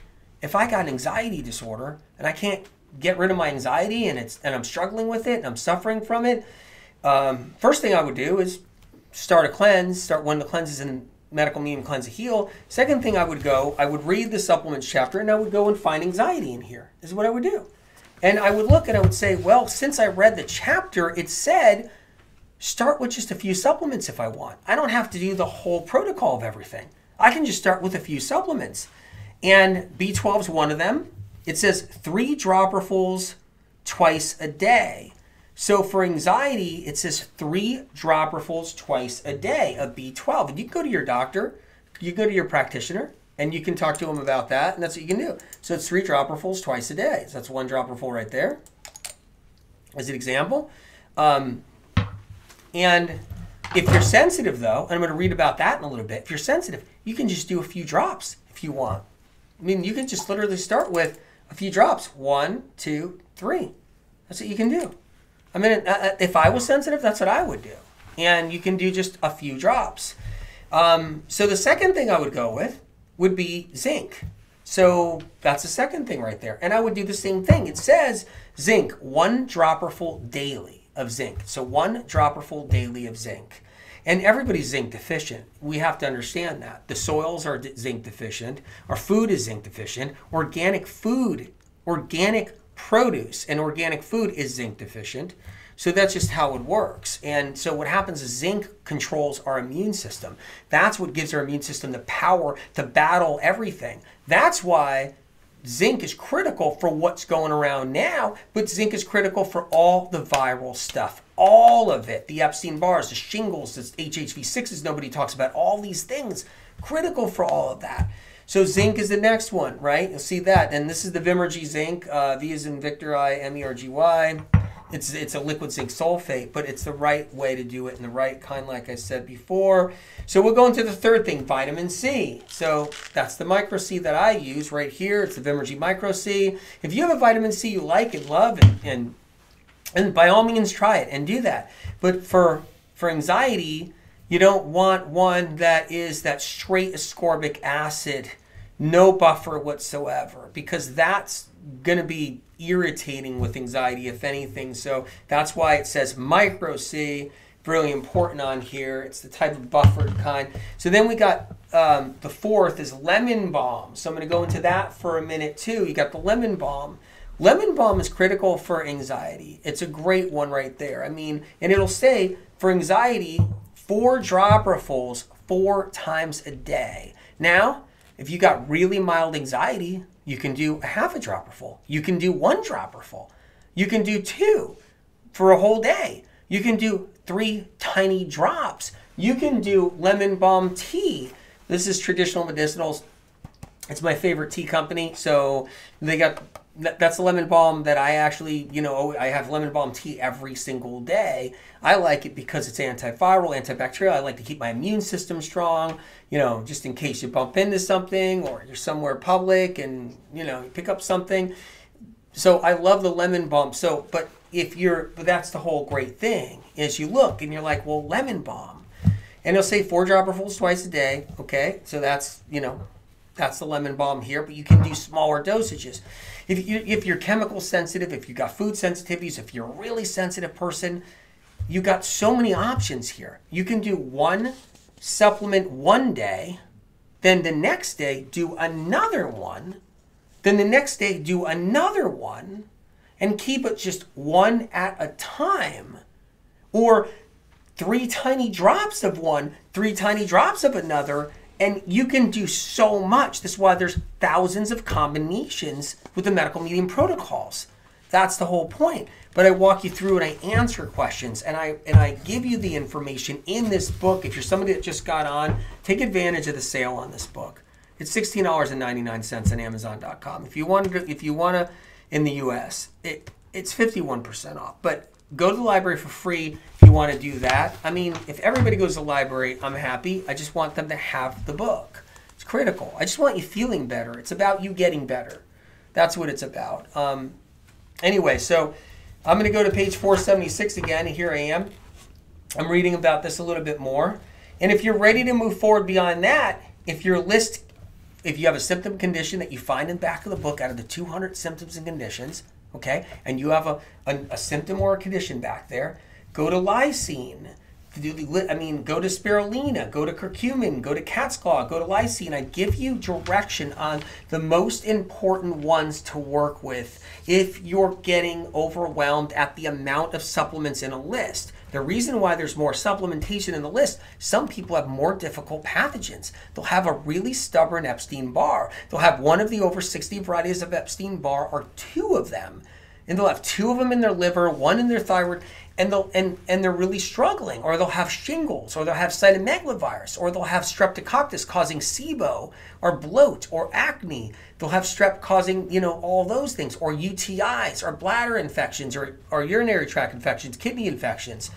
if I got an anxiety disorder and I can't get rid of my anxiety and I'm struggling with it and I'm suffering from it, first thing I would do is start a cleanse. Start one of the cleanses in medical medium Cleanse to Heal. Second thing I would read the supplements chapter, and I would go and find anxiety in here. This is what I would do. And I would look and I would say, well, since I read the chapter, it said start with just a few supplements if I want. I don't have to do the whole protocol of everything. I can just start with a few supplements. And B12 is one of them. It says 3 dropperfuls twice a day. So for anxiety, it says 3 dropperfuls twice a day of B12. And you can go to your doctor, you go to your practitioner, and you can talk to them about that, and that's what you can do. So it's 3 dropperfuls twice a day. So that's 1 dropperful right there as an example. And if you're sensitive, though, and I'm going to read about that in a little bit, if you're sensitive, you can just do a few drops if you want. I mean, you can just literally start with a few drops. 1, 2, 3. That's what you can do. I mean, if I was sensitive, that's what I would do. And you can do just a few drops. So the second thing I would go with would be zinc. So that's the second thing right there. And I would do the same thing. It says zinc, 1 dropperful daily of zinc. So 1 dropperful daily of zinc. And everybody's zinc deficient. We have to understand that. The soils are zinc deficient. Our food is zinc deficient. Organic food, organic produce and organic food is zinc deficient. So that's just how it works. And so what happens is zinc controls our immune system. That's what gives our immune system the power to battle everything. That's why zinc is critical for what's going around now, but zinc is critical for all the viral stuff. All of it. The Epstein-Barrs, the shingles, the HHV6s nobody talks about. All these things. Critical for all of that. So zinc is the next one, right? You'll see that. And this is the Vimergy zinc. V as in Victor, I-M-E-R-G-Y. It's a liquid zinc sulfate, but it's the right way to do it and the right kind, like I said before. So we'll go into the third thing, vitamin C. So that's the micro C that I use right here. It's the Vimergy micro C. If you have a vitamin C you like and love, and by all means try it and do that. But for anxiety, you don't want one that is that straight ascorbic acid, no buffer whatsoever, because that's going to be irritating with anxiety, if anything. So that's why it says micro C, really important on here. It's the type of buffered kind. So then we got the fourth is lemon balm. So I'm going to go into that for a minute too. You got the lemon balm. Lemon balm is critical for anxiety. It's a great one right there. I mean, and it'll say for anxiety, 4 dropperfuls 4 times a day. Now, if you got really mild anxiety, you can do a half a dropperful. You can do 1 dropperful. You can do 2 for a whole day. You can do 3 tiny drops. You can do lemon balm tea. This is Traditional Medicinals. It's my favorite tea company. So they got, that's the lemon balm that I actually, I have lemon balm tea every single day. I like it because it's antiviral, antibacterial. I like to keep my immune system strong, just in case you bump into something or you're somewhere public and, you pick up something. So I love the lemon balm. So, but that's the whole great thing is you look and you're like, well, lemon balm. And it'll say 4 dropperfuls twice a day. Okay. So that's, that's the lemon balm here, but you can do smaller dosages. If you're chemical sensitive, if you got food sensitivities, if you're a really sensitive person, you got so many options here. You can do one supplement one day, then the next day do another one, then the next day do another one, and keep it just one at a time. Or 3 tiny drops of one, 3 tiny drops of another, and you can do so much. That's why there's thousands of combinations with the medical medium protocols. That's the whole point. But I walk you through and I answer questions, and I give you the information in this book. If you're somebody that just got on, take advantage of the sale on this book. It's $16.99 on Amazon.com. If you want to, in the U.S., it's 51% off. But go to the library for free if you want to do that. I mean, if everybody goes to the library, I'm happy. I just want them to have the book. It's critical. I just want you feeling better. It's about you getting better. That's what it's about. Anyway, so I'm going to go to page 476 again, and here I am. I'm reading about this a little bit more. And if you're ready to move forward beyond that, if you have a symptom condition that you find in the back of the book out of the 200 symptoms and conditions, okay, and you have a symptom or a condition back there, go to lysine. Go to spirulina, go to curcumin, go to cat's claw, go to lysine. I give you direction on the most important ones to work with if you're getting overwhelmed at the amount of supplements in a list. The reason why there's more supplementation in the list, some people have more difficult pathogens. They'll have a really stubborn Epstein-Barr. They'll have one of the over 60 varieties of Epstein-Barr or 2 of them. And they'll have 2 of them in their liver, 1 in their thyroid, and they're really struggling. Or they'll have shingles, or they'll have cytomegalovirus, or they'll have streptococcus causing SIBO, or bloat, or acne. They'll have strep causing, all those things, or UTIs, or bladder infections, or urinary tract infections, kidney infections.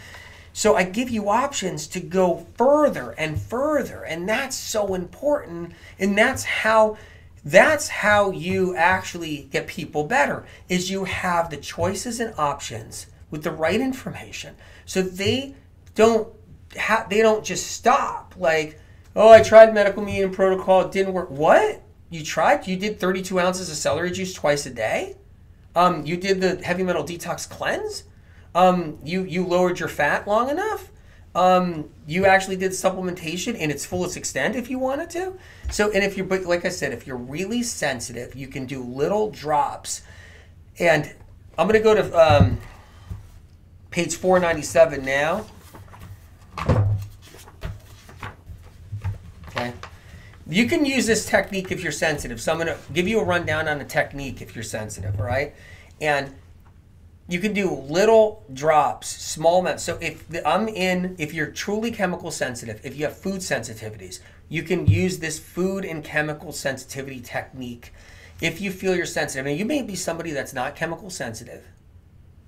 So I give you options to go further and further, and that's so important, and that's how you actually get people better, is you have the choices and options with the right information. So they don't just stop like, oh, I tried medical medium protocol, it didn't work. What? You tried? You did 32 ounces of celery juice twice a day? You did the heavy metal detox cleanse? You lowered your fat long enough? You actually did supplementation in its fullest extent if you wanted to. So, and but like I said, if you're really sensitive, you can do little drops. And I'm going to go to page 497 now. Okay. You can use this technique if you're sensitive. So I'm going to give you a rundown on the technique if you're sensitive, all right? And you can do little drops, small amounts. So if you're truly chemical sensitive, if you have food sensitivities, you can use this food and chemical sensitivity technique. If you feel you're sensitive, and you may be somebody that's not chemical sensitive,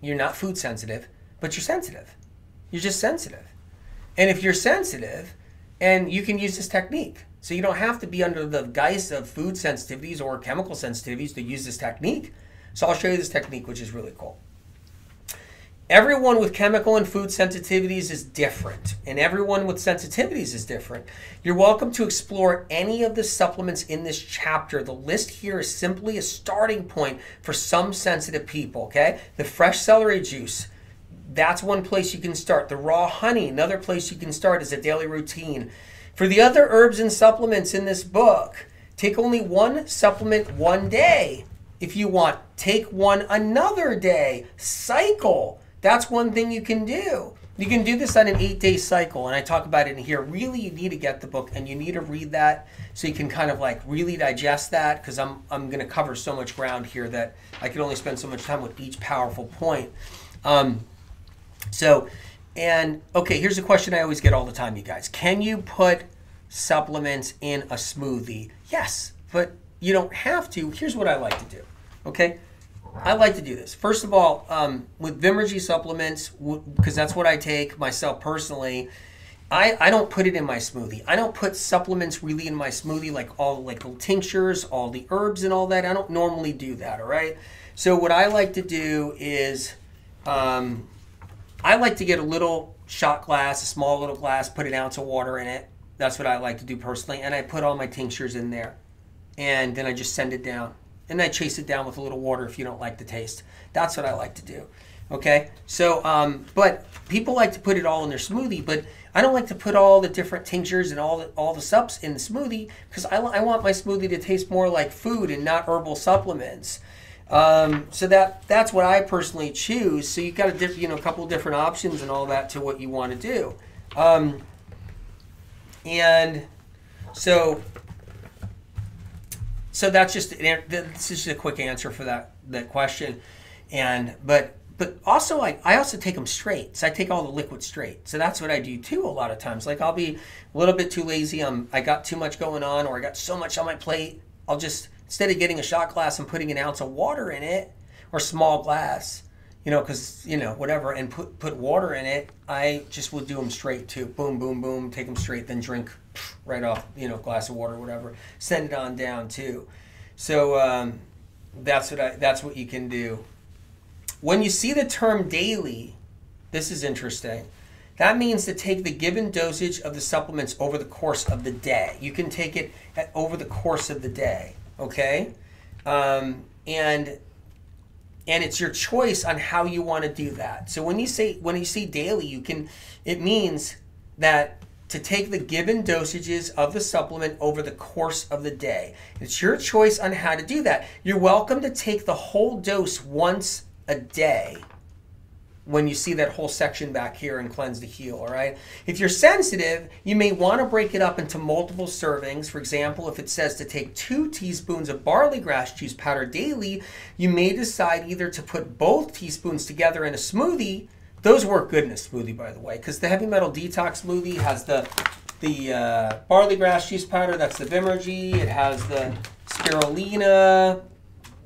you're not food sensitive, but you're sensitive. You're just sensitive. And if you're sensitive, and you can use this technique. So you don't have to be under the guise of food sensitivities or chemical sensitivities to use this technique. So I'll show you this technique, which is really cool. Everyone with chemical and food sensitivities is different, and everyone with sensitivities is different. You're welcome to explore any of the supplements in this chapter. The list here is simply a starting point for some sensitive people, okay? The fresh celery juice, that's one place you can start. The raw honey, another place you can start as a daily routine. For the other herbs and supplements in this book, take only one supplement one day. If you want, take one another day. Cycle. That's one thing you can do. You can do this on an 8-day cycle, and I talk about it in here. Really, you need to get the book, and you need to read that so you can kind of like really digest that, because I'm going to cover so much ground here that I can only spend so much time with each powerful point. Okay, here's a question I always get all the time, you guys. Can you put supplements in a smoothie? Yes, but you don't have to. Here's what I like to do, okay? I like to do this. First of all, with Vimergy supplements, because that's what I take myself personally, I don't put it in my smoothie. I don't put supplements really in my smoothie, like little tinctures, all the herbs and all that. I don't normally do that, all right? So what I like to do is I like to get a little shot glass, a small little glass, put an ounce of water in it. That's what I like to do personally. And I put all my tinctures in there. And then I just send it down. And I chase it down with a little water if you don't like the taste. That's what I like to do. Okay, so, but people like to put it all in their smoothie, but I don't like to put all the different tinctures and all the subs in the smoothie because I want my smoothie to taste more like food and not herbal supplements. So that's what I personally choose. So you've got a couple of different options and all that to what you want to do. And so that's just this is just a quick answer for that question. And but also I also take them straight. So I take all the liquid straight. So that's what I do too a lot of times. Like I'll be a little bit too lazy. I got too much going on, or I got so much on my plate. I'll just, instead of getting a shot glass and putting an ounce of water in it, or small glass, because whatever, and put water in it, I just will do them straight too. Boom, boom, boom. Take them straight, then drink right off. Glass of water, whatever. Send it on down too. So that's what you can do. When you see the term daily, this is interesting. That means to take the given dosage of the supplements over the course of the day. You can take it over the course of the day, okay? And it's your choice on how you want to do that. So when you say daily, it means that to take the given dosages of the supplement over the course of the day. It's your choice on how to do that. You're welcome to take the whole dose once a day when you see that whole section back here in Cleanse to Heal, all right? If you're sensitive, you may want to break it up into multiple servings. For example, if it says to take 2 teaspoons of barley grass juice powder daily, you may decide either to put both teaspoons together in a smoothie. Those work good in a smoothie, by the way, because the Heavy Metal Detox smoothie has the barley grass juice powder, that's the Vimergy. It has the spirulina,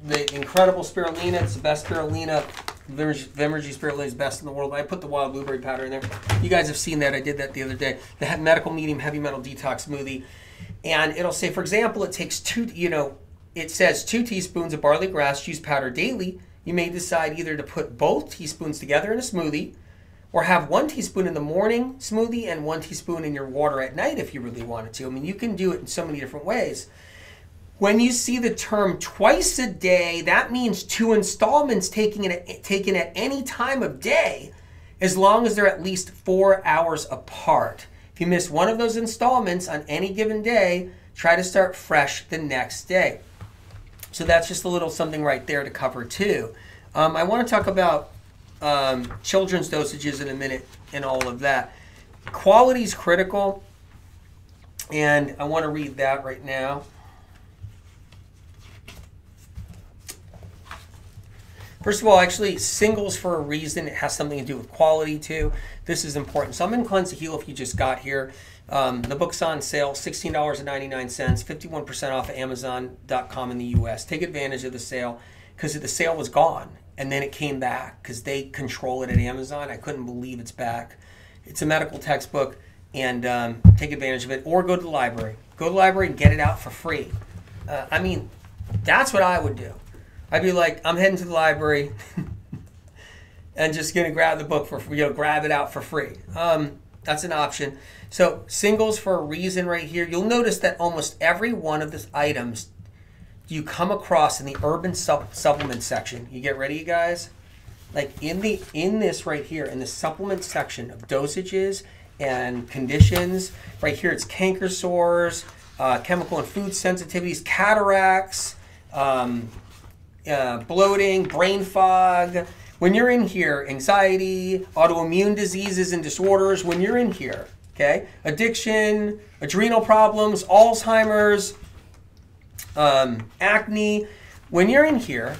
the incredible spirulina. It's the best spirulina. Vimergy spirulina is best in the world. I put the wild blueberry powder in there. You guys have seen that. I did that the other day. The medical medium heavy metal detox smoothie. And it'll say, for example, it takes it says 2 teaspoons of barley grass juice powder daily. You may decide either to put both teaspoons together in a smoothie, or have 1 teaspoon in the morning smoothie and 1 teaspoon in your water at night if you really wanted to. I mean, you can do it in so many different ways. When you see the term twice a day, that means 2 installments taken at any time of day, as long as they're at least 4 hours apart. If you miss one of those installments on any given day, try to start fresh the next day. So that's just a little something right there to cover too. I want to talk about children's dosages in a minute and all of that. Quality is critical, and I want to read that right now. First of all, actually, singles for a reason. It has something to do with quality too. This is important. So I'm in Cleanse to Heal if you just got here. The book's on sale, $16.99, 51% off of Amazon.com in the US. Take advantage of the sale because the sale was gone and then it came back because they control it at Amazon. I couldn't believe it's back. It's a medical textbook, and take advantage of it, or go to the library. Go to the library and get it out for free. I mean, that's what I would do. I'd be like, I'm heading to the library and just going to grab the book grab it out for free. That's an option. So singles for a reason right here. You'll notice that almost every one of the items you come across in the urban supplement section. You get ready, you guys? Like in this right here, in the supplement section of dosages and conditions, right here it's canker sores, chemical and food sensitivities, cataracts, bloating, brain fog. When you're in here, anxiety, autoimmune diseases and disorders, when you're in here, okay, addiction, adrenal problems, Alzheimer's, acne, when you're in here,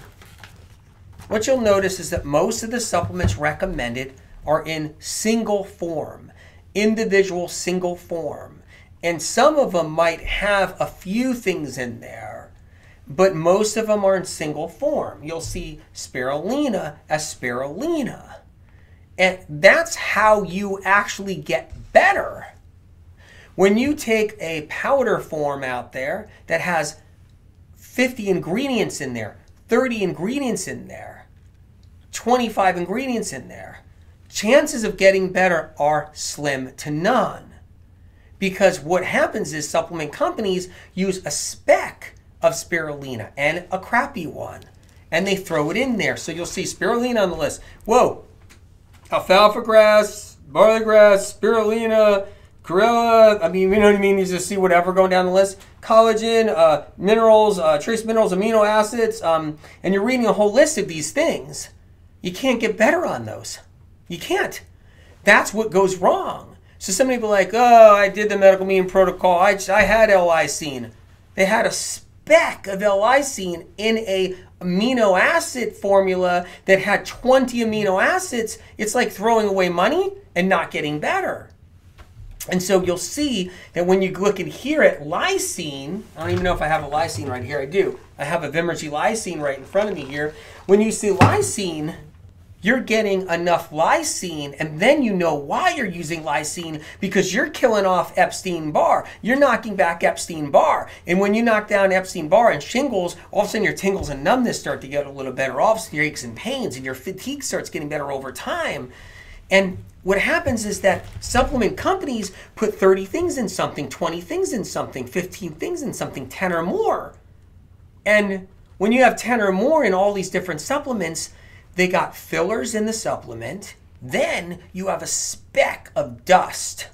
what you'll notice is that most of the supplements recommended are in single form, individual single form. And some of them might have a few things in there, but most of them are in single form. You'll see spirulina as spirulina. And that's how you actually get better. When you take a powder form out there that has 50 ingredients in there, 30 ingredients in there, 25 ingredients in there, chances of getting better are slim to none. Because what happens is supplement companies use a spec of spirulina and a crappy one. And they throw it in there. So you'll see spirulina on the list. Whoa, alfalfa grass, barley grass, spirulina, chlorella. I mean, you know what I mean? You just see whatever going down the list. Collagen, minerals, trace minerals, amino acids. And you're reading a whole list of these things. You can't get better on those. You can't. That's what goes wrong. So somebody will be like, oh, I did the medical meeting protocol. I had L-lysine. They had a speck of L-lysine in a amino acid formula that had 20 amino acids. It's like throwing away money and not getting better. And so you'll see that when you look in here at lysine, I don't even know if I have a lysine right here. I do. I have a Vimergy lysine right in front of me here. When you see lysine, you're getting enough lysine, and then you know why you're using lysine, because you're killing off Epstein-Barr. You're knocking back Epstein-Barr. And when you knock down Epstein-Barr and shingles, all of a sudden your tingles and numbness start to get a little better off, your aches and pains, and your fatigue starts getting better over time. And what happens is that supplement companies put 30 things in something, 20 things in something, 15 things in something, 10 or more. And when you have 10 or more in all these different supplements, they got fillers in the supplement. Then you have a speck of dust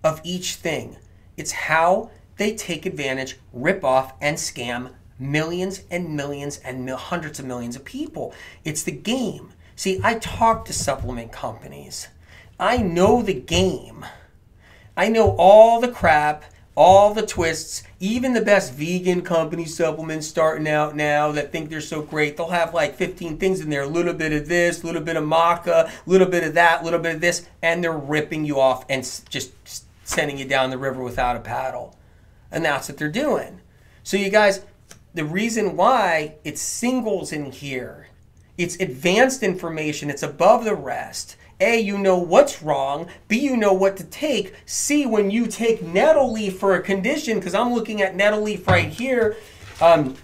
of each thing. It's how they take advantage, rip off, and scam millions and millions and hundreds of millions of people. It's the game. See, I talk to supplement companies. I know the game. I know all the crap, all the twists, even the best vegan company supplements starting out now that think they're so great. They'll have like 15 things in there, a little bit of this, a little bit of maca, a little bit of that, a little bit of this, and they're ripping you off and just sending you down the river without a paddle. And that's what they're doing. So you guys, the reason why it's singles in here, it's advanced information, it's above the rest. A, you know what's wrong. B, you know what to take. C, when you take nettle leaf for a condition, because I'm looking at nettle leaf right here, and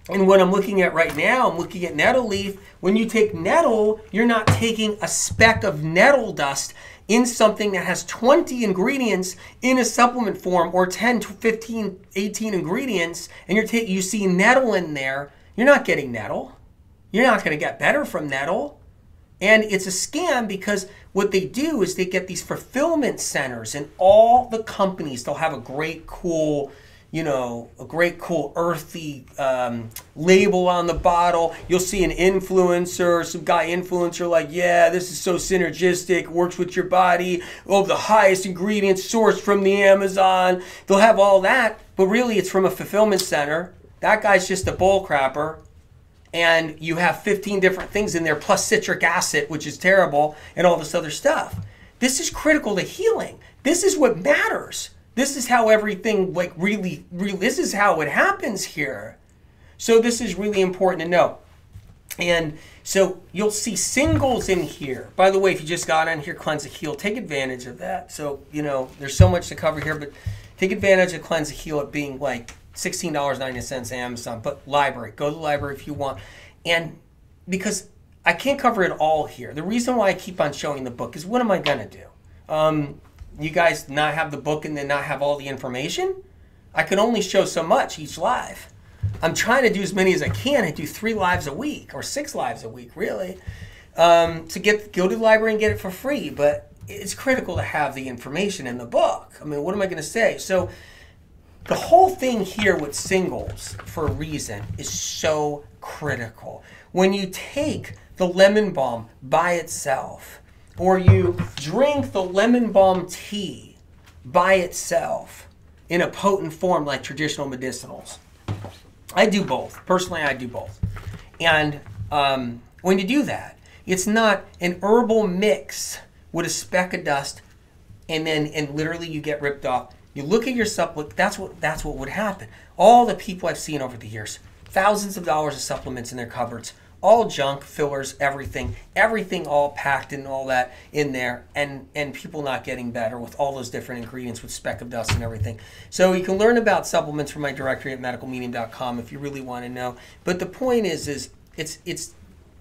what I'm looking at right now, I'm looking at nettle leaf. When you take nettle, you're not taking a speck of nettle dust in something that has 20 ingredients in a supplement form, or 10 to 15, 18 ingredients, and you see nettle in there. You're not getting nettle. You're not going to get better from nettle. And it's a scam, because what they do is they get these fulfillment centers, and all the companies, they'll have a great cool, earthy label on the bottle. You'll see an influencer, some guy influencer like, yeah, this is so synergistic, works with your body. Oh, the highest ingredients sourced from the Amazon. They'll have all that, but really it's from a fulfillment center. That guy's just a bull crapper. And you have 15 different things in there, plus citric acid, which is terrible, and all this other stuff. This is critical to healing. This is what matters. This is how everything, really, this is how it happens here. So this is really important to know. And so you'll see singles in here. By the way, if you just got on here, Cleanse and Heal, take advantage of that. So, there's so much to cover here, but take advantage of Cleanse and Heal, it being like $16.90 Amazon, but library. Go to the library if you want. And because I can't cover it all here. The reason why I keep on showing the book is, what am I going to do? You guys not have the book and then not have all the information? I can only show so much each live. I'm trying to do as many as I can. I do 3 lives a week, or 6 lives a week, really, to go to the library and get it for free. But it's critical to have the information in the book. I mean, what am I going to say? So the whole thing here with singles, for a reason, is so critical. When you take the lemon balm by itself, or you drink the lemon balm tea by itself in a potent form like traditional medicinals, I do both. Personally, I do both. And when you do that, it's not an herbal mix with a speck of dust, and literally you get ripped off. You look at your supplement, that's what would happen. All the people I've seen over the years, thousands of dollars of supplements in their cupboards, all junk, fillers, everything all packed and all that in there, and people not getting better with all those different ingredients with speck of dust and everything. So you can learn about supplements from my directory at medicalmedium.com if you really want to know. But the point is it's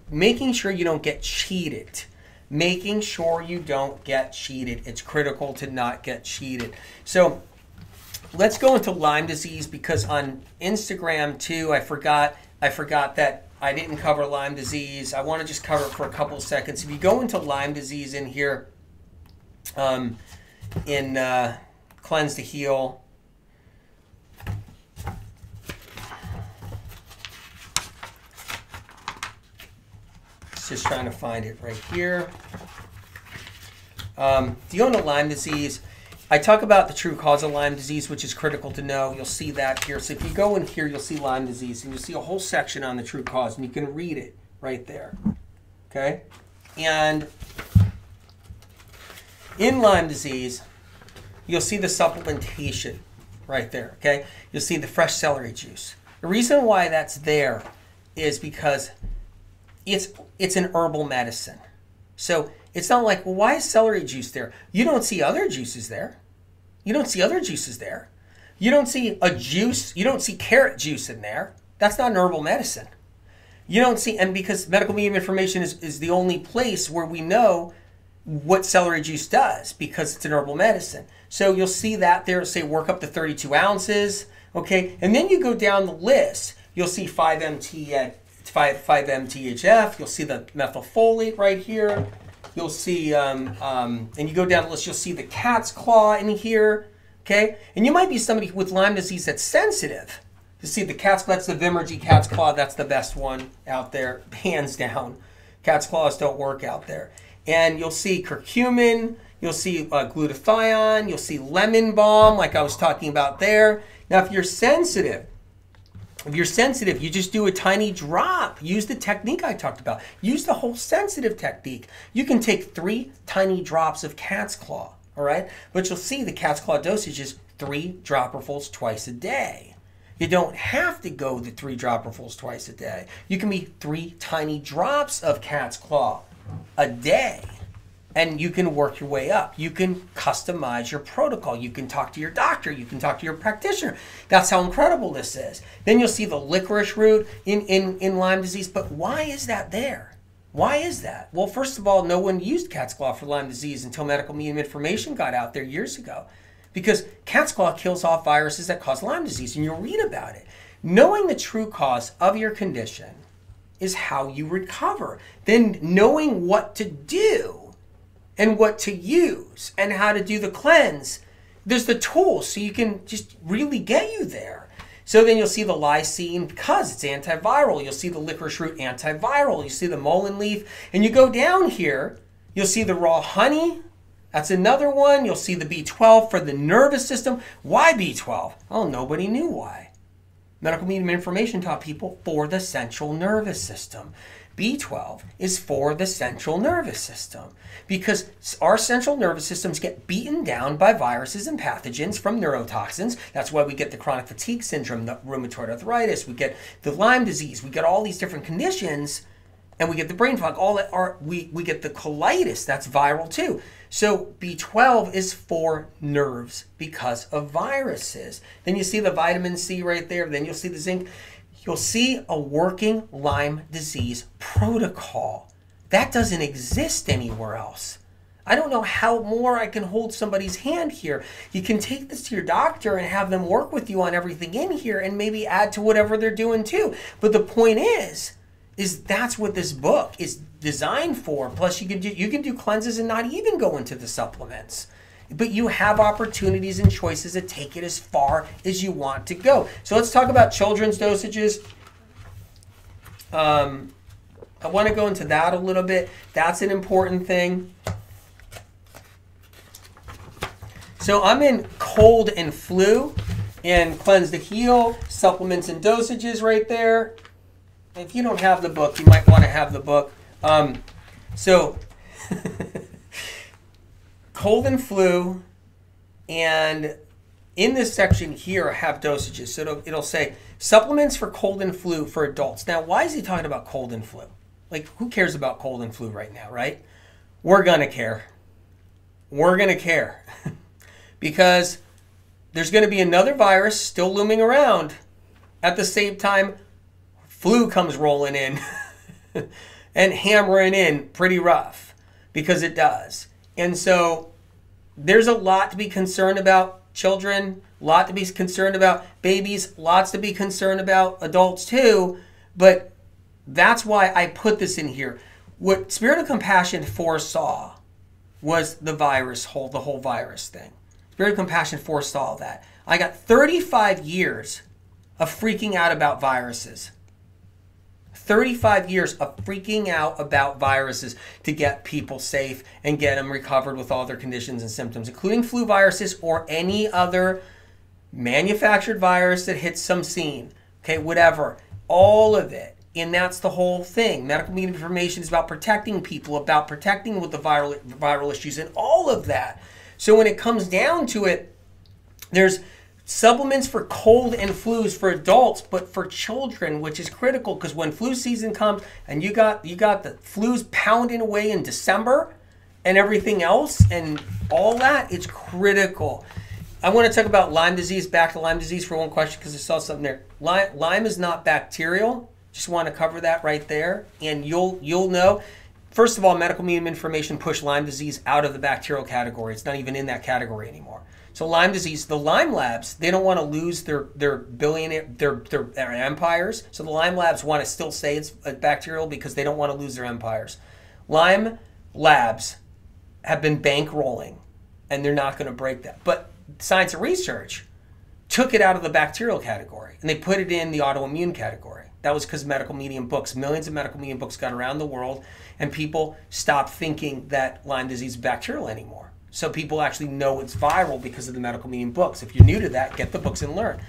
making sure you don't get cheated. Making sure you don't get cheated. It's critical to not get cheated. So let's go into Lyme disease, because on Instagram too, I forgot that I didn't cover Lyme disease. I want to just cover it for a couple of seconds. If you go into Lyme disease in here, in Cleanse to Heal, just trying to find it right here. If you go into Lyme disease, I talk about the true cause of Lyme disease, which is critical to know. You'll see that here. So if you go in here, you'll see Lyme disease, and you'll see a whole section on the true cause, and you can read it right there. Okay? And in Lyme disease, you'll see the supplementation right there. Okay? You'll see the fresh celery juice. The reason why that's there is because it's an herbal medicine. So it's not like, well, why is celery juice there? You don't see other juices there. You don't see other juices there. You don't see a juice. You don't see carrot juice in there. That's not an herbal medicine. You don't see, and because medical medium information is the only place where we know what celery juice does, because it's an herbal medicine. So you'll see that there, say work up to 32 ounces. Okay. And then you go down the list. You'll see 5-MTHF. You'll see the methylfolate right here. You'll see, and you go down the list, you'll see the cat's claw in here, okay? And you might be somebody with Lyme disease that's sensitive. You see the cat's claw, that's the Vimergy cat's claw, that's the best one out there, hands down. Cat's claws don't work out there. And you'll see curcumin, you'll see glutathione, you'll see lemon balm, like I was talking about there. Now, if you're sensitive, you just do a tiny drop. Use the technique I talked about. Use the whole sensitive technique. You can take 3 tiny drops of cat's claw, all right? But you'll see the cat's claw dosage is 3 dropperfuls twice a day. You don't have to go the 3 dropperfuls twice a day. You can be 3 tiny drops of cat's claw a day, and you can work your way up. You can customize your protocol. You can talk to your doctor. You can talk to your practitioner. That's how incredible this is. Then you'll see the licorice root in Lyme disease. But why is that there? Why is that? Well, first of all, no one used cat's claw for Lyme disease until medical medium information got out there years ago. Because cat's claw kills off viruses that cause Lyme disease, and you'll read about it. Knowing the true cause of your condition is how you recover. Then knowing what to do and what to use and how to do the cleanse, there's the tools so you can just really get you there. So then you'll see the lysine because it's antiviral. You'll see the licorice root antiviral. You see the mullein leaf. And you go down here, you'll see the raw honey. That's another one. You'll see the B12 for the nervous system. Why B12? Oh, nobody knew why. Medical medium information taught people for the central nervous system. B12 is for the central nervous system because our central nervous systems get beaten down by viruses and pathogens from neurotoxins. That's why we get the chronic fatigue syndrome, the rheumatoid arthritis, we get the Lyme disease, we get all these different conditions, and we get the brain fog. All that are we get the colitis, that's viral too. So B12 is for nerves because of viruses. Then you see the vitamin C right there. Then you'll see the zinc. You'll see a working Lyme disease protocol. That doesn't exist anywhere else. I don't know how more I can hold somebody's hand here. You can take this to your doctor and have them work with you on everything in here and maybe add to whatever they're doing too. But the point is that's what this book is designed for. Plus you can do cleanses and not even go into the supplements. But you have opportunities and choices to take it as far as you want to go. So let's talk about children's dosages. I want to go into that a little bit. That's an important thing. So I'm in cold and flu and Cleanse to Heal, supplements and dosages right there. If you don't have the book, you might want to have the book. Cold and flu, and in this section here I have dosages. So it'll say supplements for cold and flu for adults. Now, why is he talking about cold and flu? Like, who cares about cold and flu right now, right? We're gonna care. We're gonna care because there's gonna be another virus still looming around. At the same time, flu comes rolling in and hammering in pretty rough, because it does. And so there's a lot to be concerned about, children, a lot to be concerned about. Babies, lots to be concerned about. Adults too. But that's why I put this in here. What Spirit of Compassion foresaw was the whole virus thing. Spirit of Compassion foresaw that. I got 35 years of freaking out about viruses. 35 years of freaking out about viruses to get people safe and get them recovered with all their conditions and symptoms, including flu viruses or any other manufactured virus that hits some scene. Okay, whatever. All of it. And that's the whole thing. Medical media information is about protecting people, about protecting with the viral issues and all of that. So when it comes down to it, there's supplements for cold and flus for adults, but for children, which is critical because when flu season comes and you got the flus pounding away in December and everything else and all that, it's critical. I want to talk about Lyme disease, back to Lyme disease for one question because I saw something there. Lyme is not bacterial. Just want to cover that right there, and you'll know. First of all, medical medium information pushed Lyme disease out of the bacterial category. It's not even in that category anymore. So Lyme disease, the Lyme labs, they don't want to lose their empires. So the Lyme labs want to still say it's bacterial because they don't want to lose their empires. Lyme labs have been bankrolling, and they're not going to break that. But science and research took it out of the bacterial category, and they put it in the autoimmune category. That was because medical medium books, millions of medical medium books got around the world, and people stopped thinking that Lyme disease is bacterial anymore. So people actually know it's viral because of the medical medium books. If you're new to that, get the books and learn.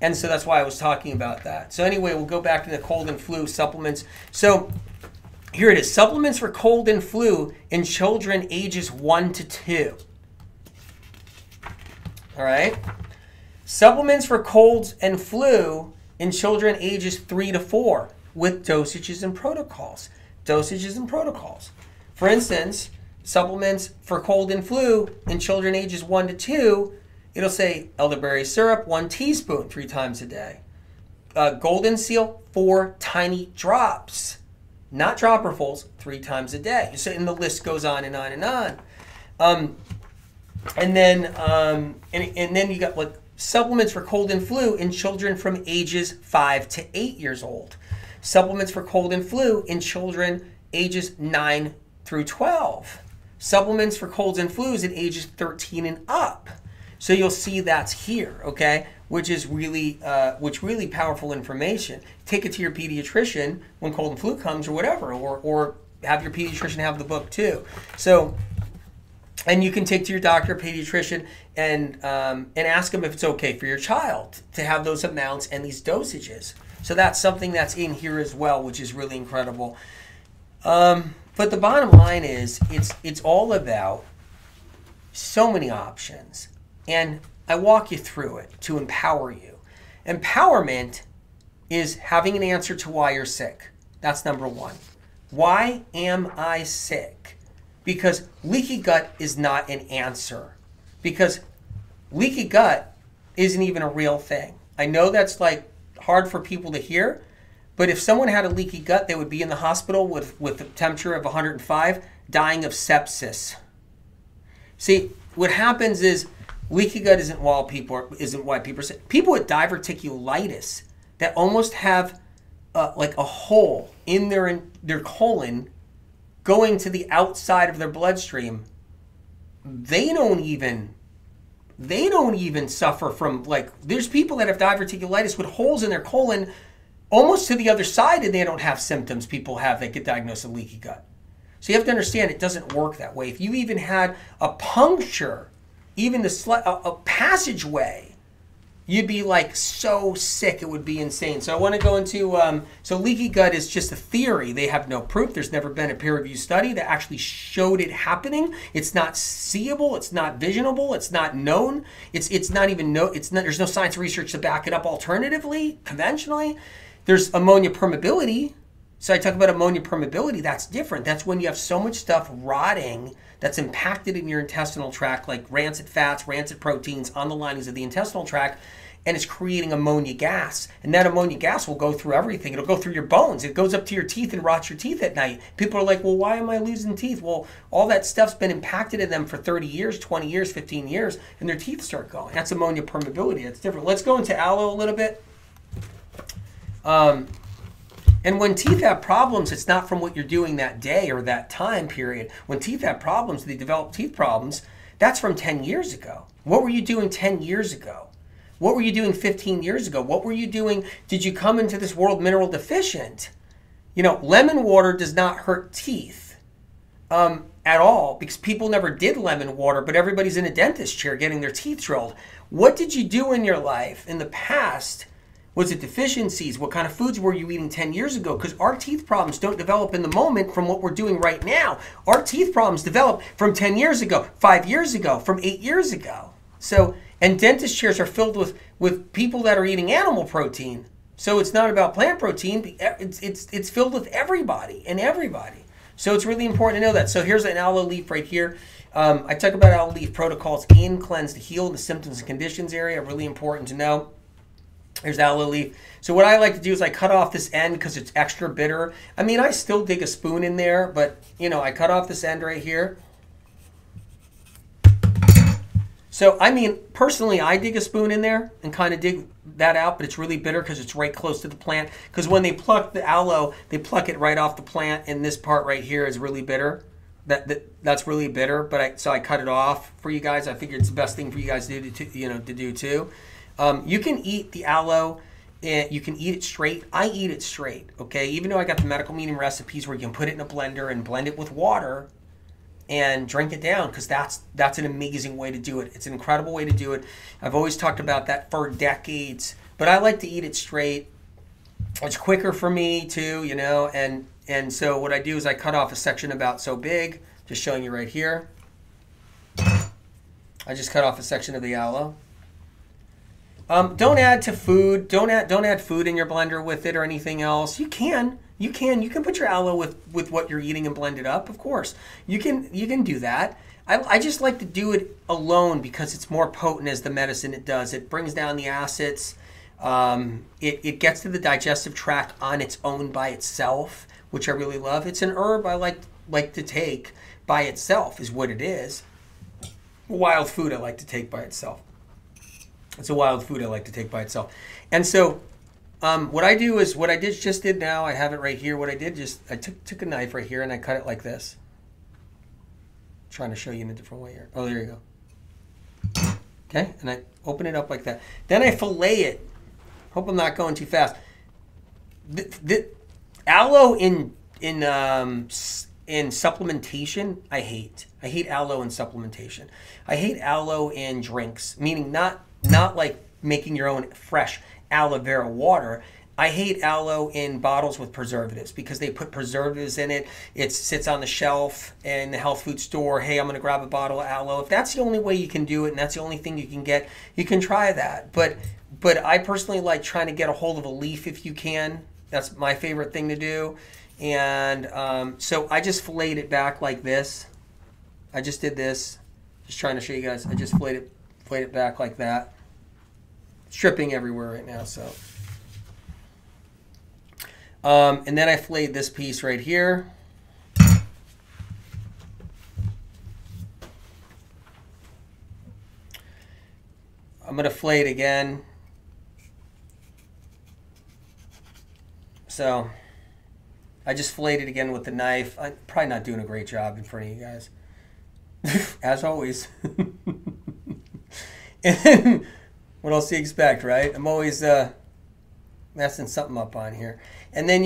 And so that's why I was talking about that. So anyway, we'll go back to the cold and flu supplements. So here it is. Supplements for cold and flu in children ages 1 to 2. All right. Supplements for colds and flu in children ages 3 to 4 with dosages and protocols. Dosages and protocols. For instance, supplements for cold and flu in children ages 1 to 2, it'll say elderberry syrup, 1 teaspoon, 3 times a day. Golden seal, 4 tiny drops. Not dropperfuls, 3 times a day. So, and the list goes on and on and on. And then you got like supplements for cold and flu in children from ages 5 to 8 years old. Supplements for cold and flu in children ages 9 through 12. Supplements for colds and flus in ages 13 and up. So you'll see that's here, okay? Which is really powerful information. Take it to your pediatrician when cold and flu comes or whatever, or have your pediatrician have the book too. So, and you can take to your doctor, pediatrician, and ask them if it's okay for your child to have those amounts and these dosages. So that's something that's in here as well, which is really incredible. But the bottom line is, it's all about so many options. And I walk you through it to empower you. Empowerment is having an answer to why you're sick. That's number one. Why am I sick? Because leaky gut is not an answer. Because leaky gut isn't even a real thing. I know that's like hard for people to hear, but if someone had a leaky gut, they would be in the hospital with a temperature of 105, dying of sepsis. See, what happens is leaky gut isn't why people are sick. People with diverticulitis that almost have like a hole in their colon going to the outside of their bloodstream, they don't even suffer from, like, there's people that have diverticulitis with holes in their colon almost to the other side, and they don't have symptoms people have that get diagnosed with leaky gut. So you have to understand it doesn't work that way. If you even had a puncture, even a passageway, you'd be like so sick it would be insane. So I want to go into, so leaky gut is just a theory. They have no proof. There's never been a peer-reviewed study that actually showed it happening. It's not seeable. It's not visionable. It's not known. It's not even there's no science research to back it up alternatively, conventionally. There's ammonia permeability. So I talk about ammonia permeability. That's different. That's when you have so much stuff rotting that's impacted in your intestinal tract, like rancid fats, rancid proteins on the linings of the intestinal tract, and it's creating ammonia gas. And that ammonia gas will go through everything. It'll go through your bones. It goes up to your teeth and rots your teeth at night. People are like, well, why am I losing teeth? Well, all that stuff's been impacted in them for 30 years, 20 years, 15 years, and their teeth start going. That's ammonia permeability. That's different. Let's go into aloe a little bit. And when teeth have problems, it's not from what you're doing that day or that time period. When teeth have problems, they develop teeth problems, that's from 10 years ago. What were you doing 10 years ago? What were you doing 15 years ago? What were you doing? Did you come into this world mineral deficient? You know, lemon water does not hurt teeth at all, because people never did lemon water, but everybody's in a dentist chair getting their teeth drilled. What did you do in your life in the past? Was it deficiencies? What kind of foods were you eating 10 years ago? Because our teeth problems don't develop in the moment from what we're doing right now. Our teeth problems develop from 10 years ago, 5 years ago, from 8 years ago. So, and dentist chairs are filled with people that are eating animal protein. So it's not about plant protein. It's filled with everybody and everybody. So it's really important to know that. So here's an aloe leaf right here. I talk about aloe leaf protocols in cleanse to heal, the symptoms and conditions area. Really important to know. There's aloe leaf. So what I like to do is I cut off this end because it's extra bitter. I mean, I still dig a spoon in there, but, you know, I cut off this end right here. So, I mean, personally, I dig a spoon in there and kind of dig that out, but it's really bitter because it's right close to the plant. Because when they pluck the aloe, they pluck it right off the plant, and this part right here is really bitter. That's really bitter, but so I cut it off for you guys. I figured it's the best thing for you guys to do too. You can eat the aloe, and you can eat it straight. I eat it straight, okay? Even though I got the medical medium recipes where you can put it in a blender and blend it with water and drink it down, because that's an amazing way to do it. It's an incredible way to do it. I've always talked about that for decades, but I like to eat it straight. It's quicker for me too, you know, and so what I do is I cut off a section about so big, just showing you right here. I just cut off a section of the aloe. Don't add to food. Don't add food in your blender with it or anything else. You can put your aloe with what you're eating and blend it up. Of course, you can do that. I just like to do it alone because it's more potent as the medicine it does. It brings down the acids. It gets to the digestive tract on its own by itself, which I really love. It's an herb I like to take by itself, is what it is. Wild food I like to take by itself. It's a wild food I like to take by itself. And so what I do is what I just did now. I have it right here. What I did I took a knife right here and I cut it like this. I'm trying to show you in a different way here. Oh, there you go. Okay, and I open it up like that. Then I fillet it. Hope I'm not going too fast. The aloe in supplementation, I hate. I hate aloe in supplementation. I hate aloe in drinks, meaning not like making your own fresh aloe vera water. I hate aloe in bottles with preservatives because they put preservatives in it. It sits on the shelf in the health food store. Hey, I'm going to grab a bottle of aloe. If that's the only way you can do it and that's the only thing you can get, you can try that. But I personally like trying to get a hold of a leaf if you can. That's my favorite thing to do. And so I just filleted it back like this. I just did this. Just trying to show you guys. I just filleted it back like that. It's dripping everywhere right now, so. And then I filleted this piece right here. I'm going to fillet it again. So I just filleted it again with the knife. I'm probably not doing a great job in front of you guys. As always. And then, what else do you expect, right? I'm always messing something up on here. And then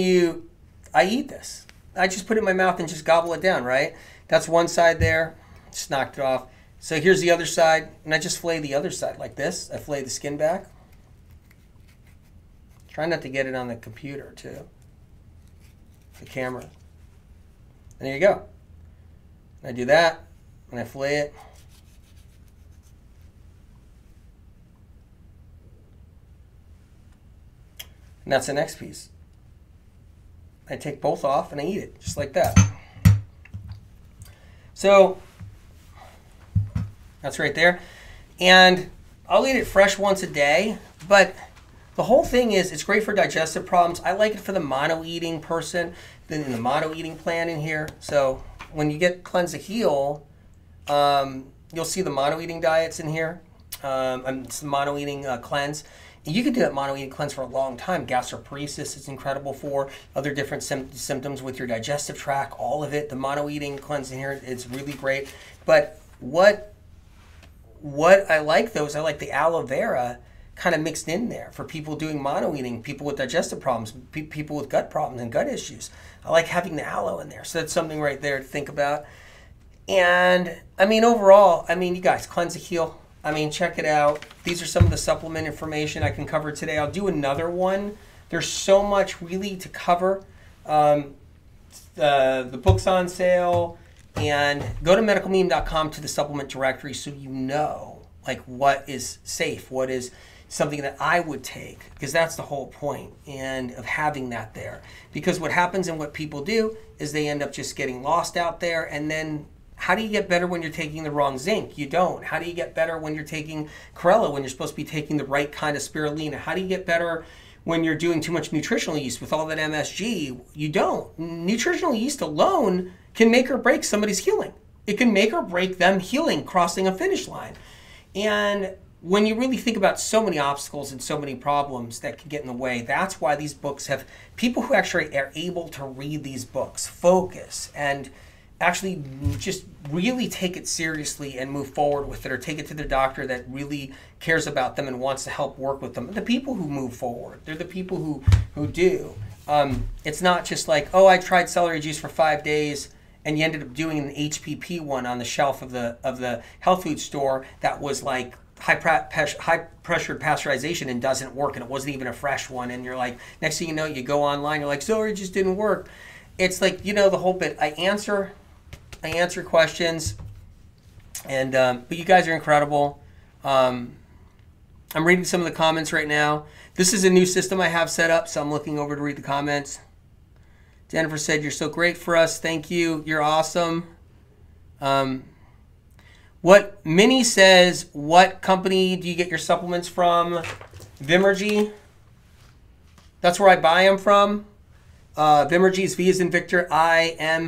I eat this. I just put it in my mouth and just gobble it down, right? That's one side there. Just knocked it off. So here's the other side. And I just fillet the other side like this. I fillet the skin back. Try not to get it on the computer, too. The camera. And there you go. And I do that. And I fillet it. And that's the next piece. I take both off and I eat it, just like that. So, that's right there. And I'll eat it fresh once a day, but the whole thing is it's great for digestive problems. I like it for the mono-eating person, then in the mono-eating plan in here. So when you get Cleanse to Heal, you'll see the mono-eating diets in here. It's the mono-eating cleanse. And you can do that mono-eating cleanse for a long time. Gastroparesis is incredible for other different symptoms with your digestive tract, all of it. The mono-eating cleanse in here, it's really great. But what I like though is I like the aloe vera kind of mixed in there for people doing mono-eating, people with digestive problems, people with gut problems and gut issues. I like having the aloe in there. So that's something right there to think about. And I mean, overall, I mean, you guys, Cleanse to Heal. I mean, check it out. These are some of the supplement information I can cover today. I'll do another one. There's so much really to cover. The book's on sale. And go to medicalmeme.com to the supplement directory so you know like what is safe, what is something that I would take, because that's the whole point and of having that there. Because what happens and what people do is they end up just getting lost out there. And then how do you get better when you're taking the wrong zinc? You don't. How do you get better when you're taking chlorella when you're supposed to be taking the right kind of spirulina? How do you get better when you're doing too much nutritional yeast with all that MSG? You don't. Nutritional yeast alone can make or break somebody's healing. It can make or break them healing, crossing a finish line. And when you really think about so many obstacles and so many problems that can get in the way, that's why these books have people who actually are able to read these books, focus, and actually just really take it seriously and move forward with it, or take it to their doctor that really cares about them and wants to help work with them. The people who move forward, they're the people who do. It's not just like, oh, I tried celery juice for 5 days and you ended up doing an HPP one on the shelf of the health food store that was like high pressured pasteurization and doesn't work, and it wasn't even a fresh one, and you're like, next thing you know, you go online, you're like, celery juice didn't work. It's like, you know, the whole bit. I answer questions, and but you guys are incredible. I'm reading some of the comments right now. This is a new system I have set up, so I'm looking over to read the comments. Jennifer said, you're so great for us. Thank you. You're awesome. What Minnie says, what company do you get your supplements from? Vimergy. That's where I buy them from. Vimergy is V as in Victor, I-M-E-R-G-Y.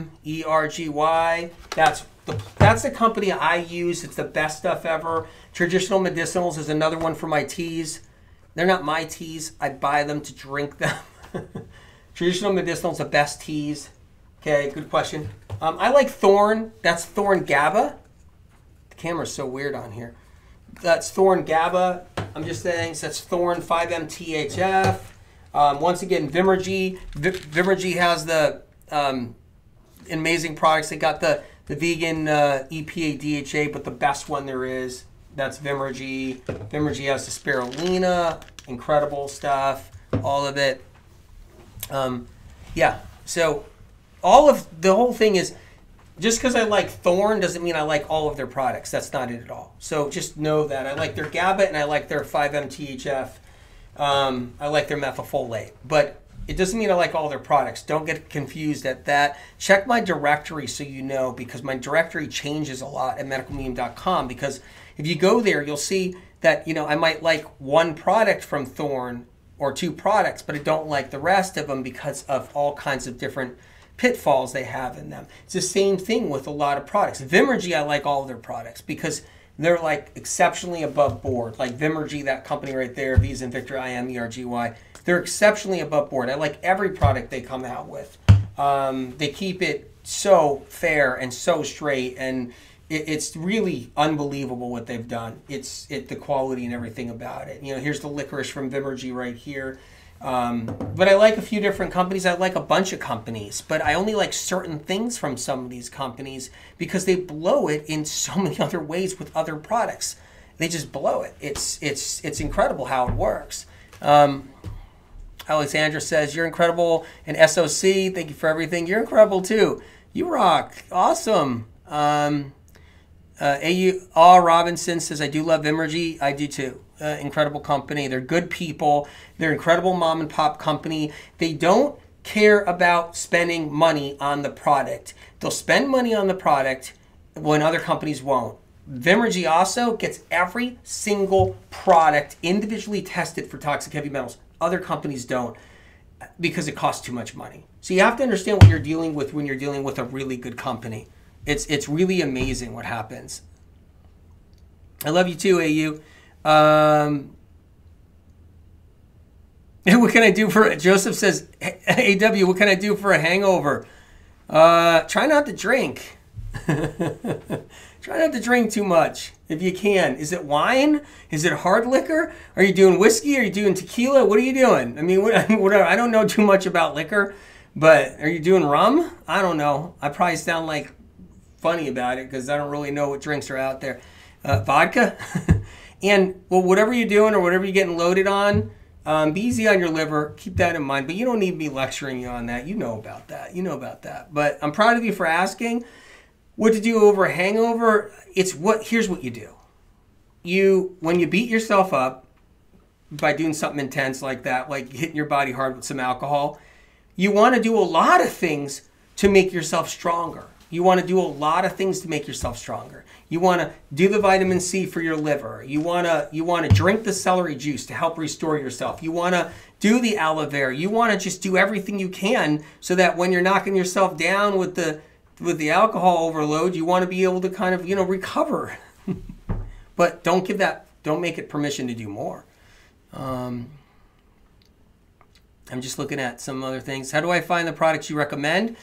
That's the company I use. It's the best stuff ever. Traditional Medicinals is another one for my teas. They're not my teas. I buy them to drink them. Traditional Medicinals, the best teas. Okay, good question. I like Thorn. That's Thorn GABA. The camera's so weird on here. That's Thorn GABA. I'm just saying, so that's Thorn 5-MTHF. Once again, Vimergy. Vimergy has the amazing products. They got the vegan EPA DHA, but the best one there is, that's Vimergy. Vimergy has the spirulina, incredible stuff, all of it. Yeah, so the whole thing is, just because I like Thorn doesn't mean I like all of their products. That's not it at all. So just know that. I like their GABA and I like their 5-MTHF. I like their methylfolate. But it doesn't mean I like all their products. Don't get confused at that. Check my directory so you know, because my directory changes a lot at medicalmeme.com. Because if you go there, you'll see that, you know, I might like one product from Thorn or 2 products, but I don't like the rest of them because of all kinds of different pitfalls they have in them. It's the same thing with a lot of products. Vimergy, I like all of their products because they're like exceptionally above board. Like Vimergy, that company right there, V as in Victor, I-M-E-R-G-Y, they're exceptionally above board. I like every product they come out with. They keep it so fair and so straight, and it's really unbelievable what they've done. The quality and everything about it. You know, here's the licorice from Vimergy right here. But I like a few different companies. I like a bunch of companies, but I only like certain things from some of these companies because they blow it in so many other ways with other products. They just blow it. It's incredible how it works. Alexandra says, you're incredible. And SOC, thank you for everything. You're incredible too. You rock. Awesome. A.U.R. Robinson says, I do love Vimergy. I do too. Incredible company. They're good people. They're incredible mom and pop company. They don't care about spending money on the product. They'll spend money on the product when other companies won't. Vimergy also gets every single product individually tested for toxic heavy metals. Other companies don't, because it costs too much money. So you have to understand what you're dealing with when you're dealing with a really good company. It's really amazing what happens. I love you too, AU. What can I do for, Joseph says, AW, what can I do for a hangover? Try not to drink. Try not to drink too much if you can. Is it wine? Is it hard liquor? Are you doing whiskey? Are you doing tequila? What are you doing? I mean, I don't know too much about liquor, but are you doing rum? I don't know. I probably sound like funny about it because I don't really know what drinks are out there. Vodka? And, well, whatever you're doing or whatever you're getting loaded on, be easy on your liver. Keep that in mind. But you don't need me lecturing you on that. You know about that. You know about that. But I'm proud of you for asking. What to do over a hangover? Here's what you do. When you beat yourself up by doing something intense like that, like hitting your body hard with some alcohol, you want to do a lot of things to make yourself stronger. You want to do a lot of things to make yourself stronger. You want to do the vitamin C for your liver. You want to drink the celery juice to help restore yourself. You want to do the aloe vera. You want to just do everything you can so that when you're knocking yourself down with the alcohol overload, you want to be able to kind of, recover. But don't make it permission to do more. I'm just looking at some other things. How do I find the products you recommend?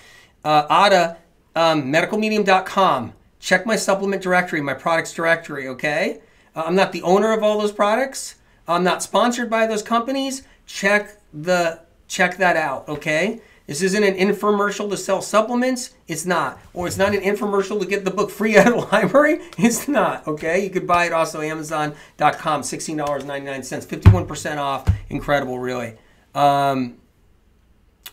Ada, medicalmedium.com. Check my supplement directory, my products directory, okay? I'm not the owner of all those products. I'm not sponsored by those companies. Check that out, okay? This isn't an infomercial to sell supplements. It's not. Or it's not an infomercial to get the book free out of the library. It's not, okay? You could buy it also Amazon.com, $16.99, 51% off. Incredible, really.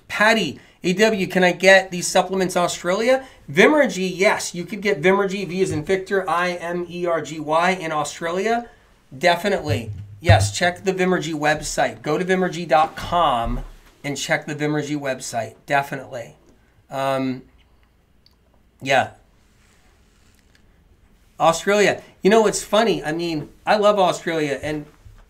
Patty, AW, can I get these supplements in Australia? Vimergy, yes. You could get Vimergy, V as in Victor, IMERGY in Australia. Definitely. Yes, check the Vimergy website. Go to vimergy.com and check the Vimergy website. Definitely. Yeah. Australia. It's funny. I mean, I love Australia, and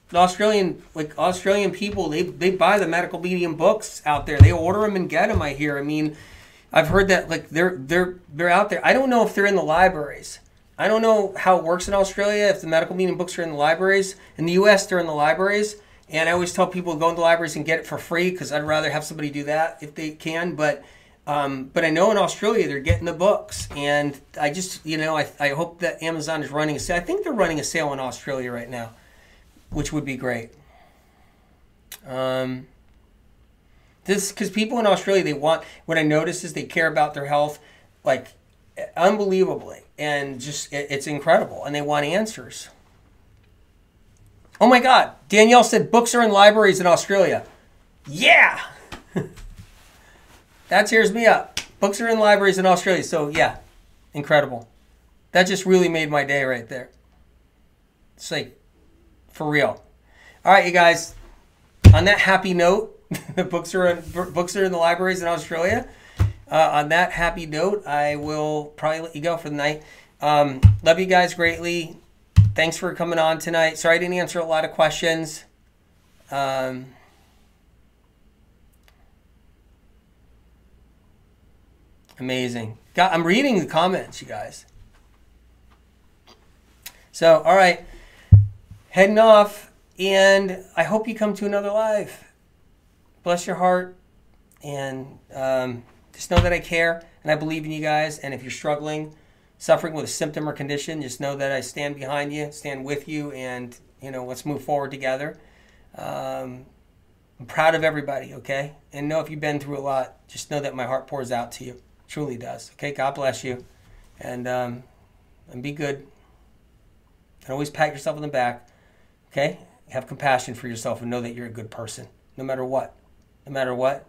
the Australian people, they buy the Medical Medium books out there. They order them and get them, I hear. I mean, I've heard that they're out there. I don't know if they're in the libraries. I don't know how it works in Australia, if the Medical Medium books are in the libraries. In the US, they're in the libraries. And I always tell people to go into the libraries and get it for free because I'd rather have somebody do that if they can. But I know in Australia they're getting the books. And I just, I hope that Amazon is running a sale. I think they're running a sale in Australia right now, which would be great. Because people in Australia, what I notice is they care about their health, like, unbelievably. And just, it's incredible. And they want answers. Oh my God. Danielle said books are in libraries in Australia. Yeah. That cheers me up. Books are in libraries in Australia. So yeah, incredible. That just really made my day right there. It's like, for real. All right, you guys. On that happy note, the books are in the libraries in Australia. On that happy note, I will probably let you go for the night. Love you guys greatly. Thanks for coming on tonight. Sorry I didn't answer a lot of questions. Amazing. I'm reading the comments, you guys. So, all right. Heading off. And I hope you come to another live. Bless your heart. And just know that I care. And I believe in you guys. And if you're struggling, suffering with a symptom or condition, just know that I stand behind you, stand with you, and, let's move forward together. I'm proud of everybody, okay? And know if you've been through a lot, just know that my heart pours out to you. It truly does, okay? God bless you. And be good. And always pat yourself on the back, okay? Have compassion for yourself and know that you're a good person. No matter what. No matter what,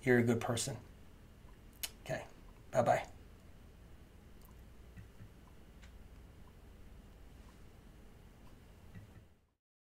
you're a good person. Okay. Bye-bye.